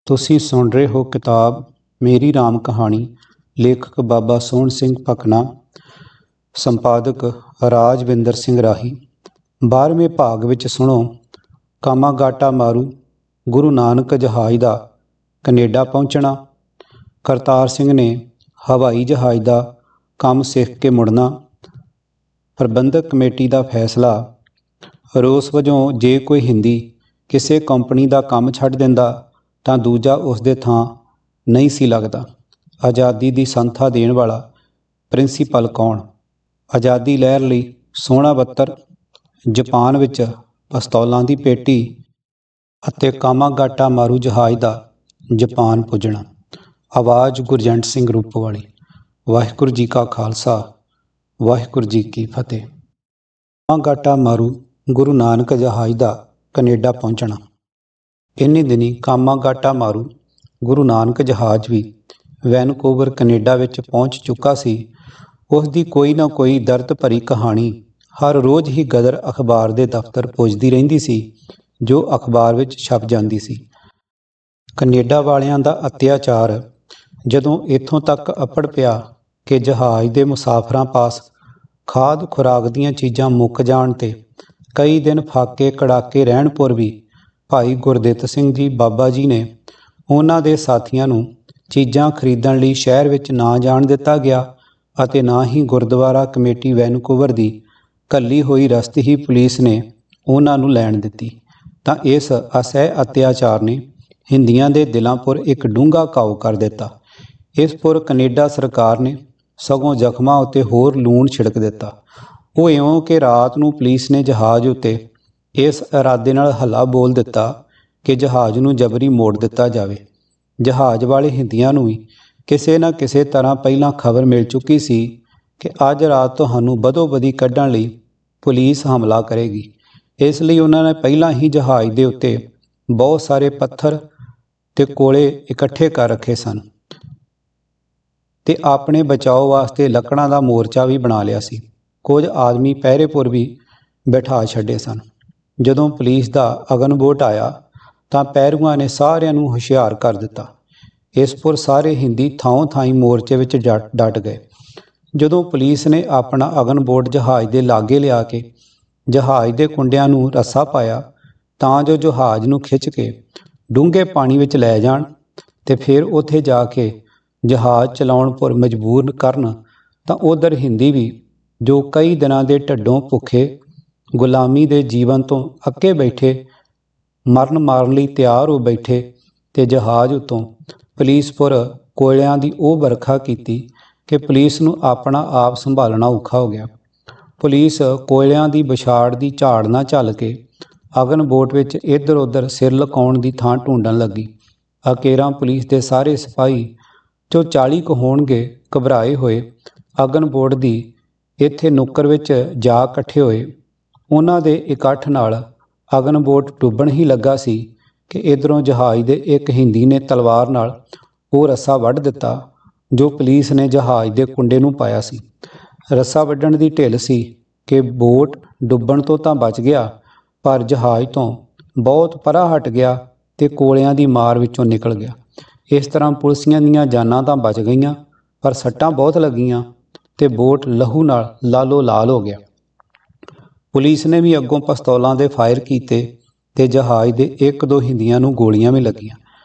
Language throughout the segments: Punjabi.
ਤੁਸੀਂ ਸੁਣ ਰਹੇ ਹੋ ਕਿਤਾਬ ਮੇਰੀ ਰਾਮ ਕਹਾਣੀ। ਲੇਖਕ ਬਾਬਾ ਸੋਹਣ ਸਿੰਘ ਭਕਨਾ, ਸੰਪਾਦਕ ਰਾਜਵਿੰਦਰ ਸਿੰਘ ਰਾਹੀ। 12ਵੇਂ ਭਾਗ ਵਿੱਚ ਸੁਣੋ ਕਾਮਾਗਾਟਾ ਮਾਰੂ, ਗੁਰੂ ਨਾਨਕ ਜਹਾਜ਼ ਦਾ ਕੈਨੇਡਾ ਪਹੁੰਚਣਾ, ਕਰਤਾਰ ਸਿੰਘ ਨੇ ਹਵਾਈ ਜਹਾਜ਼ ਦਾ ਕੰਮ ਸਿੱਖ ਕੇ ਮੁੜਨਾ, ਪ੍ਰਬੰਧਕ ਕਮੇਟੀ ਦਾ ਫੈਸਲਾ। ਰੋਸ ਵਜੋਂ ਜੇ ਕੋਈ ਹਿੰਦੀ ਕਿਸੇ ਕੰਪਨੀ ਦਾ ਕੰਮ ਛੱਡ ਦਿੰਦਾ ਤਾਂ ਦੂਜਾ ਉਸ ਦੇ ਥਾਂ ਨਹੀਂ ਸੀ ਲੱਗਦਾ। ਆਜ਼ਾਦੀ ਦੀ ਸੰਥਾ ਦੇਣ ਵਾਲਾ ਪ੍ਰਿੰਸੀਪਲ ਕੌਣ? ਆਜ਼ਾਦੀ ਲਹਿਰ ਲਈ ਸੋਹਣਾ ਬੱਤਰ, ਜਾਪਾਨ ਵਿੱਚ ਪਿਸਤੌਲਾਂ ਦੀ ਪੇਟੀ ਅਤੇ ਕਾਮਾਗਾਟਾ ਮਾਰੂ ਜਹਾਜ਼ ਦਾ ਜਾਪਾਨ ਪੁੱਜਣਾ। ਆਵਾਜ਼ ਗੁਰਜੰਟ ਸਿੰਘ ਰੂਪੋਵਾਲੀ। ਵਾਹਿਗੁਰੂ ਜੀ ਕਾ ਖਾਲਸਾ, ਵਾਹਿਗੁਰੂ ਜੀ ਕੀ ਫਤਿਹ। ਕਾਮਾਗਾਟਾ ਮਾਰੂ, ਗੁਰੂ ਨਾਨਕ ਜਹਾਜ਼ ਦਾ ਕੈਨੇਡਾ ਪਹੁੰਚਣਾ। ਇੰਨੇ ਦਿਨੀ ਕਾਮਾਗਾਟਾ ਮਾਰੂ, ਗੁਰੂ ਨਾਨਕ ਜਹਾਜ਼ ਵੀ ਵੈਨਕੂਵਰ ਕੈਨੇਡਾ ਵਿੱਚ ਪਹੁੰਚ ਚੁੱਕਾ ਸੀ। ਉਸ ਦੀ ਕੋਈ ਨਾ ਕੋਈ ਦਰਦ ਭਰੀ ਕਹਾਣੀ ਹਰ ਰੋਜ਼ ਹੀ ਗਦਰ ਅਖਬਾਰ ਦੇ ਦਫ਼ਤਰ ਪੁੱਜਦੀ ਰਹਿੰਦੀ ਸੀ, ਜੋ ਅਖਬਾਰ ਵਿੱਚ ਛਪ ਜਾਂਦੀ ਸੀ। ਕੈਨੇਡਾ ਵਾਲਿਆਂ ਦਾ ਅਤਿਆਚਾਰ ਜਦੋਂ ਇੱਥੋਂ ਤੱਕ ਅੱਪੜ ਪਿਆ ਕਿ ਜਹਾਜ਼ ਦੇ ਮੁਸਾਫਰਾਂ ਪਾਸ ਖਾਦ ਖੁਰਾਕ ਦੀਆਂ ਚੀਜ਼ਾਂ ਮੁੱਕ ਜਾਣ 'ਤੇ ਕਈ ਦਿਨ ਫਾਕੇ ਕੜਾਕੇ ਰਹਿਣਪੁਰ ਵੀ ਭਾਈ ਗੁਰਦਿੱਤ ਸਿੰਘ ਜੀ ਬਾਬਾ ਜੀ ਨੇ ਉਹਨਾਂ ਦੇ ਸਾਥੀਆਂ ਨੂੰ ਚੀਜ਼ਾਂ ਖਰੀਦਣ ਲਈ ਸ਼ਹਿਰ ਵਿੱਚ ਨਾ ਜਾਣ ਦਿੱਤਾ ਗਿਆ ਅਤੇ ਨਾ ਹੀ ਗੁਰਦੁਆਰਾ ਕਮੇਟੀ ਵੈਨਕੂਵਰ ਦੀ ਘੱਲੀ ਹੋਈ ਰਸਤੀ ਹੀ ਪੁਲਿਸ ਨੇ ਉਹਨਾਂ ਨੂੰ ਲੈਣ ਦਿੱਤੀ। ਤਾਂ ਇਸ ਅਸਹਿ ਅਤਿਆਚਾਰ ਨੇ ਹਿੰਦੀਆਂ ਦੇ ਦਿਲਾਂ ਪੁਰ ਇੱਕ ਡੂੰਘਾ ਘਾਉ ਕਰ ਦਿੱਤਾ। ਇਸ ਪੁਰ ਕੈਨੇਡਾ ਸਰਕਾਰ ਨੇ ਸਗੋਂ ਜ਼ਖਮਾਂ ਉੱਤੇ ਹੋਰ ਲੂਣ ਛਿੜਕ ਦਿੱਤਾ। ਉਹ ਇਉਂ ਕਿ ਰਾਤ ਨੂੰ ਪੁਲਿਸ ਨੇ ਜਹਾਜ਼ ਉੱਤੇ ਇਸ ਇਰਾਦੇ ਨਾਲ ਹੱਲਾ ਬੋਲ ਦਿੱਤਾ ਕਿ ਜਹਾਜ਼ ਨੂੰ ਜਬਰੀ ਮੋੜ ਦਿੱਤਾ ਜਾਵੇ। ਜਹਾਜ਼ ਵਾਲੇ ਹਿੰਦੀਆਂ ਨੂੰ ਵੀ ਕਿਸੇ ਨਾ ਕਿਸੇ ਤਰ੍ਹਾਂ ਪਹਿਲਾਂ ਖਬਰ ਮਿਲ ਚੁੱਕੀ ਸੀ ਕਿ ਅੱਜ ਰਾਤ ਤੁਹਾਨੂੰ ਬਦੋ-ਬਦੀ ਕੱਢਣ ਲਈ ਪੁਲਿਸ ਹਮਲਾ ਕਰੇਗੀ। ਇਸ ਲਈ ਉਹਨਾਂ ਨੇ ਪਹਿਲਾਂ ਹੀ ਜਹਾਜ਼ ਦੇ ਉੱਤੇ ਬਹੁਤ ਸਾਰੇ ਪੱਥਰ ਤੇ ਕੋਲੇ ਇਕੱਠੇ ਕਰ ਰੱਖੇ ਸਨ ਤੇ ਆਪਣੇ ਬਚਾਓ ਵਾਸਤੇ ਲੱਕੜਾਂ ਦਾ ਮੋਰਚਾ ਵੀ ਬਣਾ ਲਿਆ ਸੀ। ਕੁਝ ਆਦਮੀ ਪਹਿਰੇਪੁਰ ਵੀ ਬਿਠਾ ਛੱਡੇ ਸਨ। ਜਦੋਂ ਪੁਲਿਸ ਦਾ ਅਗਨਬੋਟ ਆਇਆ ਤਾਂ ਪਹਿਰੂਆਂ ਨੇ ਸਾਰਿਆਂ ਨੂੰ ਹੁਸ਼ਿਆਰ ਕਰ ਦਿੱਤਾ। ਇਸ ਪੁਰ ਸਾਰੇ ਹਿੰਦੀ ਥਾਂ ਥਾਈਂ ਮੋਰਚੇ ਵਿੱਚ ਡਟ ਗਏ। ਜਦੋਂ ਪੁਲਿਸ ਨੇ ਆਪਣਾ ਅਗਨਬੋਟ ਜਹਾਜ਼ ਦੇ ਲਾਗੇ ਲਿਆ ਕੇ ਜਹਾਜ਼ ਦੇ ਕੁੰਡਿਆਂ ਨੂੰ ਰੱਸਾ ਪਾਇਆ ਤਾਂ ਜੋ ਜਹਾਜ਼ ਨੂੰ ਖਿੱਚ ਕੇ ਡੂੰਘੇ ਪਾਣੀ ਵਿੱਚ ਲੈ ਜਾਣ ਤੇ ਫਿਰ ਉੱਥੇ ਜਾ ਕੇ ਜਹਾਜ਼ ਚਲਾਉਣ ਪਰ ਮਜਬੂਰ ਕਰਨ, ਤਾਂ ਉਧਰ ਹਿੰਦੀ ਵੀ ਜੋ ਕਈ ਦਿਨਾਂ ਦੇ ਢੱਡੋਂ ਭੁੱਖੇ ਗੁਲਾਮੀ ਦੇ ਜੀਵਨ ਤੋਂ ਅੱਕੇ ਬੈਠੇ, ਮਰਨ ਮਾਰਨ ਲਈ ਤਿਆਰ ਹੋ ਬੈਠੇ ਤੇ ਜਹਾਜ਼ ਉੱਤੋਂ ਪੁਲਿਸ ਪੁਰ ਕੋਇਲਿਆਂ ਦੀ ਉਹ ਵਰਖਾ ਕੀਤੀ ਕਿ ਪੁਲਿਸ ਨੂੰ ਆਪਣਾ ਆਪ ਸੰਭਾਲਣਾ ਔਖਾ ਹੋ ਗਿਆ। ਪੁਲਿਸ ਕੋਇਲਿਆਂ ਦੀ ਵਿਛਾੜ ਦੀ ਝਾੜ ਨਾ ਝੱਲ ਕੇ ਅਗਨਬੋਟ ਵਿੱਚ ਇੱਧਰ ਉੱਧਰ ਸਿਰ ਲੁਕਾਉਣ ਦੀ ਥਾਂ ਢੂੰਡਣ ਲੱਗੀ। ਅਕੇਰਾਂ ਪੁਲਿਸ ਦੇ ਸਾਰੇ ਸਿਪਾਹੀ ਜੋ 40 ਕੁ ਹੋਣਗੇ ਘਬਰਾਏ ਹੋਏ ਅਗਨਬੋਟ ਦੀ ਇੱਥੇ ਨੁੱਕਰ ਵਿੱਚ ਜਾ ਇਕੱਠੇ ਹੋਏ। ਉਹਨਾਂ ਦੇ ਇਕੱਠ ਨਾਲ ਅਗਨਬੋਟ ਡੁੱਬਣ ਹੀ ਲੱਗਾ ਸੀ ਕਿ ਇੱਧਰੋਂ ਜਹਾਜ਼ ਦੇ ਇੱਕ ਹਿੰਦੀ ਨੇ ਤਲਵਾਰ ਨਾਲ ਉਹ ਰੱਸਾ ਵੱਢ ਦਿੱਤਾ ਜੋ ਪੁਲਿਸ ਨੇ ਜਹਾਜ਼ ਦੇ ਕੁੰਡੇ ਨੂੰ ਪਾਇਆ ਸੀ। ਰੱਸਾ ਵੱਢਣ ਦੀ ਢਿੱਲ ਸੀ ਕਿ ਬੋਟ ਡੁੱਬਣ ਤੋਂ ਤਾਂ ਬਚ ਗਿਆ, ਪਰ ਜਹਾਜ਼ ਤੋਂ ਬਹੁਤ ਪਰਾਂ ਹਟ ਗਿਆ ਤੇ ਕੋਲਿਆਂ ਦੀ ਮਾਰ ਵਿੱਚੋਂ ਨਿਕਲ ਗਿਆ। ਇਸ ਤਰ੍ਹਾਂ ਪੁਲਿਸੀਆਂ ਦੀਆਂ ਜਾਨਾਂ ਤਾਂ ਬਚ ਗਈਆਂ, ਪਰ ਸੱਟਾਂ ਬਹੁਤ ਲੱਗੀਆਂ ਤੇ ਬੋਟ ਲਹੂ ਨਾਲ ਲਾਲੋ ਲਾਲ ਹੋ ਗਿਆ। ਪੁਲਿਸ ਨੇ ਵੀ ਅੱਗੋਂ ਪਿਸਤੌਲਾਂ ਦੇ ਫਾਇਰ ਕੀਤੇ ਤੇ ਜਹਾਜ਼ ਦੇ ਇੱਕ ਦੋ ਹਿੰਦੀਆਂ ਨੂੰ ਗੋਲੀਆਂ ਵੀ ਲੱਗੀਆਂ,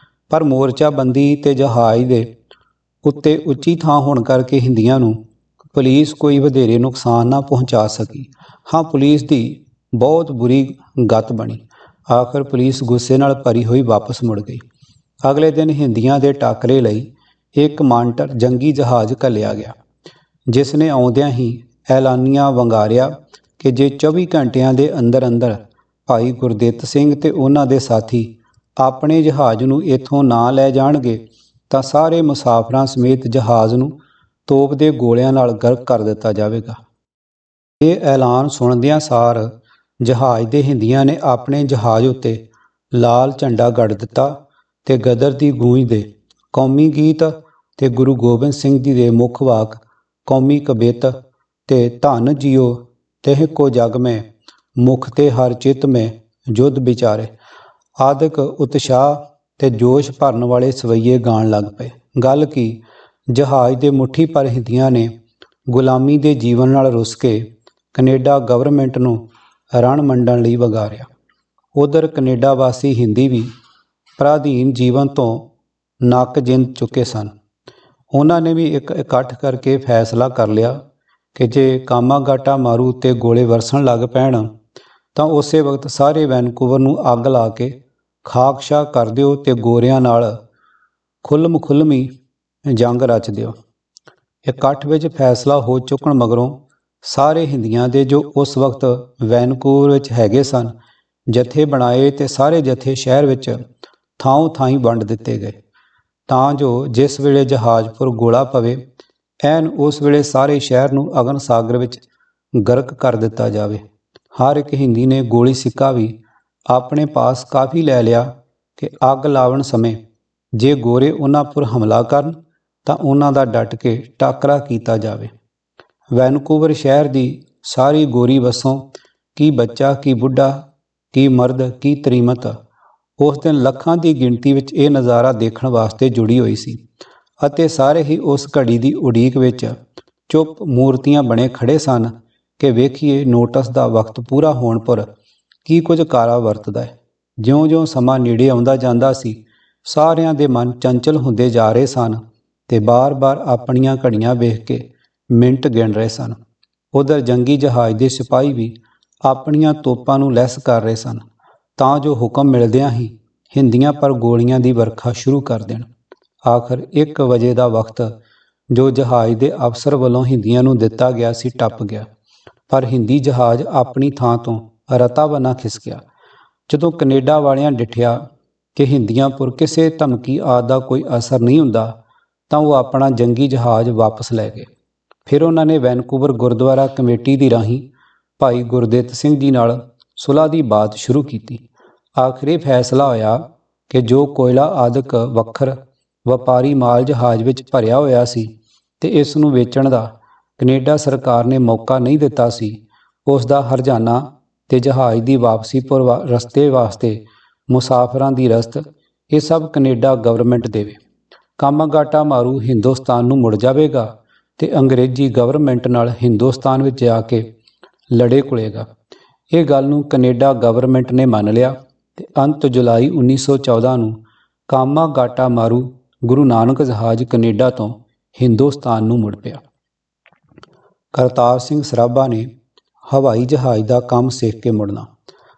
ਪਰ ਮੋਰਚਾਬੰਦੀ ਤੇ ਜਹਾਜ਼ ਦੇ ਉੱਤੇ ਉੱਚੀ ਥਾਂ ਹੋਣ ਕਰਕੇ ਹਿੰਦੀਆਂ ਨੂੰ ਪੁਲਿਸ ਕੋਈ ਵਧੇਰੇ ਨੁਕਸਾਨ ਨਾ ਪਹੁੰਚਾ ਸਕੀ। ਹਾਂ, ਪੁਲਿਸ ਦੀ ਬਹੁਤ ਬੁਰੀ ਗਤ ਬਣੀ। ਆਖਰ ਪੁਲਿਸ ਗੁੱਸੇ ਨਾਲ ਭਰੀ ਹੋਈ ਵਾਪਸ ਮੁੜ ਗਈ। ਅਗਲੇ ਦਿਨ ਹਿੰਦੀਆਂ ਦੇ ਟਾਕਰੇ ਲਈ ਇੱਕ ਮਾਂਟਰ ਜੰਗੀ ਜਹਾਜ਼ ਘੱਲਿਆ ਗਿਆ, ਜਿਸ ਨੇ ਆਉਂਦਿਆਂ ਹੀ ਐਲਾਨੀਆ ਵੰਗਾਰਿਆ ਕਿ ਜੇ 24 ਘੰਟਿਆਂ ਦੇ ਅੰਦਰ ਅੰਦਰ ਭਾਈ ਗੁਰਦਿੱਤ ਸਿੰਘ ਤੇ ਉਹਨਾਂ ਦੇ ਸਾਥੀ ਆਪਣੇ ਜਹਾਜ਼ ਨੂੰ ਇੱਥੋਂ ਨਾ ਲੈ ਜਾਣਗੇ ਤਾਂ ਸਾਰੇ ਮੁਸਾਫਰਾਂ ਸਮੇਤ ਜਹਾਜ਼ ਨੂੰ ਤੋਪ ਦੇ ਗੋਲਿਆਂ ਨਾਲ ਗਰਕ ਕਰ ਦਿੱਤਾ ਜਾਵੇਗਾ। ਇਹ ਐਲਾਨ ਸੁਣਦਿਆਂ ਸਾਰ ਜਹਾਜ਼ ਦੇ ਹਿੰਦੀਆਂ ਨੇ ਆਪਣੇ ਜਹਾਜ਼ ਉੱਤੇ ਲਾਲ ਝੰਡਾ ਗੱਡ ਦਿੱਤਾ ਤੇ ਗਦਰ ਦੀ ਗੂੰਜ ਦੇ ਕੌਮੀ ਗੀਤ ਤੇ ਗੁਰੂ ਗੋਬਿੰਦ ਸਿੰਘ ਜੀ ਦੇ ਮੁੱਖ ਵਾਕ ਕੌਮੀ ਕਬਿੱਤ ਤੇ ਧੰਨ ਜੀਓ ਤਿਹ ਕੋ ਜਗ ਮੈਂ ਮੁਖ ਤੇ ਹਰ ਚਿਤ ਮੈਂ ਜੁਧ ਵਿਚਾਰੇ ਆਦਿਕ ਉਤਸ਼ਾਹ ਤੇ ਜੋਸ਼ ਭਰਨ ਵਾਲੇ ਸਵਈਏ ਗਾਣ ਲੱਗ ਪਏ। ਗੱਲ ਕੀ, ਜਹਾਜ਼ ਦੇ ਮੁੱਠੀ ਭਰ ਹਿੰਦੀਆਂ ਨੇ ਗੁਲਾਮੀ ਦੇ ਜੀਵਨ ਨਾਲ ਰੁੱਸ ਕੇ ਕੈਨੇਡਾ ਗਵਰਨਮੈਂਟ ਨੂੰ ਰਣ ਮੰਡਣ ਲਈ ਵਗਾਰਿਆ। ਉਧਰ ਕੈਨੇਡਾ ਵਾਸੀ ਹਿੰਦੀ ਵੀ ਪਰਾਧੀਨ ਜੀਵਨ ਤੋਂ ਨੱਕ ਜਿੰਦ ਚੁੱਕੇ ਸਨ। ਉਹਨਾਂ ਨੇ ਵੀ ਇੱਕ ਇਕੱਠ ਕਰਕੇ ਫੈਸਲਾ ਕਰ ਲਿਆ ਕਿ ਜੇ ਕਾਮਾਗਾਟਾ ਮਾਰੂ ਉੱਤੇ ਗੋਲੇ ਵਰਸਣ ਲੱਗ ਪੈਣ ਤਾਂ ਉਸੇ ਵਕਤ ਸਾਰੇ ਵੈਨਕੂਵਰ ਨੂੰ ਅੱਗ ਲਾ ਕੇ ਖਾਕਸ਼ਾਹ ਕਰ ਦਿਓ ਤੇ ਗੋਰਿਆਂ ਨਾਲ ਖੁੱਲ੍ਹਮੀ ਜੰਗ ਰਚ ਦਿਓ। ਇਕੱਠ ਵਿੱਚ ਫੈਸਲਾ ਹੋ ਚੁੱਕਣ ਮਗਰੋਂ ਸਾਰੇ ਹਿੰਦੀਆਂ ਦੇ ਜੋ ਉਸ ਵਕਤ ਵੈਨਕੂਵਰ ਵਿੱਚ ਹੈਗੇ ਸਨ ਜਥੇ ਬਣਾਏ ਤੇ ਸਾਰੇ ਜਥੇ ਸ਼ਹਿਰ ਵਿੱਚ ਥਾਂ ਥਾਈਂ ਵੰਡ ਦਿੱਤੇ ਗਏ ਤਾਂ ਜੋ ਜਿਸ ਵੇਲੇ ਜਹਾਜ਼ਪੁਰ ਗੋਲਾ ਪਵੇ ਐਨ ਉਸ ਵੇਲੇ ਸਾਰੇ ਸ਼ਹਿਰ ਨੂੰ ਅਗਨ ਸਾਗਰ ਵਿੱਚ ਗਰਕ ਕਰ ਦਿੱਤਾ ਜਾਵੇ। ਹਰ ਇੱਕ ਹਿੰਦੀ ਨੇ ਗੋਲੀ ਸਿੱਕਾ ਵੀ ਆਪਣੇ ਪਾਸ ਕਾਫੀ ਲੈ ਲਿਆ ਕਿ ਅੱਗ ਲਾਉਣ ਸਮੇਂ ਜੇ ਗੋਰੇ ਉਹਨਾਂ ਪਰ ਹਮਲਾ ਕਰਨ ਤਾਂ ਉਹਨਾਂ ਦਾ ਡਟ ਕੇ ਟਾਕਰਾ ਕੀਤਾ ਜਾਵੇ। ਵੈਨਕੂਵਰ ਸ਼ਹਿਰ ਦੀ ਸਾਰੀ ਗੋਰੀ ਵਸੋਂ, ਕੀ ਬੱਚਾ, ਕੀ ਬੁੱਢਾ, ਕੀ ਮਰਦ, ਕੀ ਤਰੀਮਤ, ਉਸ ਦਿਨ ਲੱਖਾਂ ਦੀ ਗਿਣਤੀ ਵਿੱਚ ਇਹ ਨਜ਼ਾਰਾ ਦੇਖਣ ਵਾਸਤੇ ਜੁੜੀ ਹੋਈ ਸੀ ਅਤੇ ਸਾਰੇ ਹੀ ਉਸ ਘੜੀ ਦੀ ਉਡੀਕ ਵਿੱਚ ਚੁੱਪ ਮੂਰਤੀਆਂ ਬਣੇ ਖੜੇ ਸਨ ਕਿ ਵੇਖੀਏ ਨੋਟਿਸ ਦਾ ਵਕਤ ਪੂਰਾ ਹੋਣ ਪਰ ਕੀ ਕੁਝ ਕਾਰਾ ਵਰਤਦਾ ਹੈ। ਜਿਉਂ-ਜਿਉਂ ਸਮਾਂ ਨੇੜੇ ਆਉਂਦਾ ਜਾਂਦਾ ਸੀ ਸਾਰਿਆਂ ਦੇ ਮਨ ਚੰਚਲ ਹੁੰਦੇ ਜਾ ਰਹੇ ਸਨ ਤੇ ਬਾਰ-ਬਾਰ ਆਪਣੀਆਂ ਘੜੀਆਂ ਵੇਖ ਕੇ ਮਿੰਟ ਗਿਣ ਰਹੇ ਸਨ। ਉਧਰ ਜੰਗੀ ਜਹਾਜ਼ ਦੇ ਸਿਪਾਹੀ ਵੀ ਆਪਣੀਆਂ ਤੋਪਾਂ ਨੂੰ ਲੈਸ ਕਰ ਰਹੇ ਸਨ ਤਾਂ ਜੋ ਹੁਕਮ ਮਿਲਦਿਆਂ ਹੀ ਹਿੰਦੀਆਂ ਪਰ ਗੋਲੀਆਂ ਦੀ ਵਰਖਾ ਸ਼ੁਰੂ ਕਰ ਦੇਣ। ਆਖਰ 1 ਵਜੇ ਦਾ ਵਕਤ ਜੋ ਜਹਾਜ਼ ਦੇ ਅਫਸਰ ਵੱਲੋਂ ਹਿੰਦੀਆਂ ਨੂੰ ਦਿੱਤਾ ਗਿਆ ਸੀ ਟੱਪ ਗਿਆ, ਪਰ ਹਿੰਦੀ ਜਹਾਜ਼ ਆਪਣੀ ਥਾਂ ਤੋਂ ਰਤਾ-ਬਨਾ ਖਿਸਕਿਆ। ਜਦੋਂ ਕੈਨੇਡਾ ਵਾਲਿਆਂ ਡਿਠਿਆ ਕਿ ਹਿੰਦੀਆਂ ਪੁਰ ਕਿਸੇ ਧਮਕੀ ਆਦਿ ਦਾ ਕੋਈ ਅਸਰ ਨਹੀਂ ਹੁੰਦਾ ਤਾਂ ਉਹ ਆਪਣਾ ਜੰਗੀ ਜਹਾਜ਼ ਵਾਪਸ ਲੈ ਗਏ। ਫਿਰ ਉਹਨਾਂ ਨੇ ਵੈਨਕੂਵਰ ਗੁਰਦੁਆਰਾ ਕਮੇਟੀ ਦੀ ਰਾਹੀਂ ਭਾਈ ਗੁਰਦਿੱਤ ਸਿੰਘ ਜੀ ਨਾਲ ਸੁਲ੍ਹਾ ਦੀ ਬਾਤ ਸ਼ੁਰੂ ਕੀਤੀ। ਆਖਿਰ ਇਹ ਫੈਸਲਾ ਹੋਇਆ ਕਿ ਜੋ ਕੋਇਲਾ ਆਦਿਕ ਵੱਖਰ ਵਪਾਰੀ ਮਾਲ ਜਹਾਜ਼ ਵਿੱਚ ਭਰਿਆ ਹੋਇਆ ਸੀ ਤੇ ਇਸ ਨੂੰ ਵੇਚਣ ਦਾ ਕੈਨੇਡਾ ਸਰਕਾਰ ਨੇ ਮੌਕਾ ਨਹੀਂ ਦਿੱਤਾ ਸੀ, ਉਸ ਦਾ ਹਰਜਾਨਾ ਤੇ ਜਹਾਜ਼ ਦੀ ਵਾਪਸੀ ਪਰ ਰਸਤੇ ਵਾਸਤੇ ਮੁਸਾਫਰਾਂ ਦੀ ਰਸਤ, ਇਹ ਸਭ ਕੈਨੇਡਾ ਗਵਰਨਮੈਂਟ ਦੇਵੇ। ਕਾਮਾਗਾਟਾ ਮਾਰੂ ਹਿੰਦੁਸਤਾਨ ਨੂੰ ਮੁੜ ਜਾਵੇਗਾ ਤੇ ਅੰਗਰੇਜ਼ੀ ਗਵਰਨਮੈਂਟ ਨਾਲ ਹਿੰਦੁਸਤਾਨ ਵਿੱਚ ਜਾ ਕੇ ਲੜੇ ਘੁਲੇਗਾ। ਇਹ ਗੱਲ ਨੂੰ ਕੈਨੇਡਾ ਗਵਰਨਮੈਂਟ ਨੇ ਮੰਨ ਲਿਆ ਤੇ ਅੰਤ ਜੁਲਾਈ 1914 ਨੂੰ ਕਾਮਾਗਾਟਾ ਮਾਰੂ ਗੁਰੂ ਨਾਨਕ ਜਹਾਜ਼ ਕੈਨੇਡਾ ਤੋਂ ਹਿੰਦੁਸਤਾਨ ਨੂੰ ਮੁੜ ਪਿਆ। ਕਰਤਾਰ ਸਿੰਘ ਸਰਾਭਾ ਨੇ ਹਵਾਈ ਜਹਾਜ਼ ਦਾ ਕੰਮ ਸਿੱਖ ਕੇ ਮੁੜਨਾ।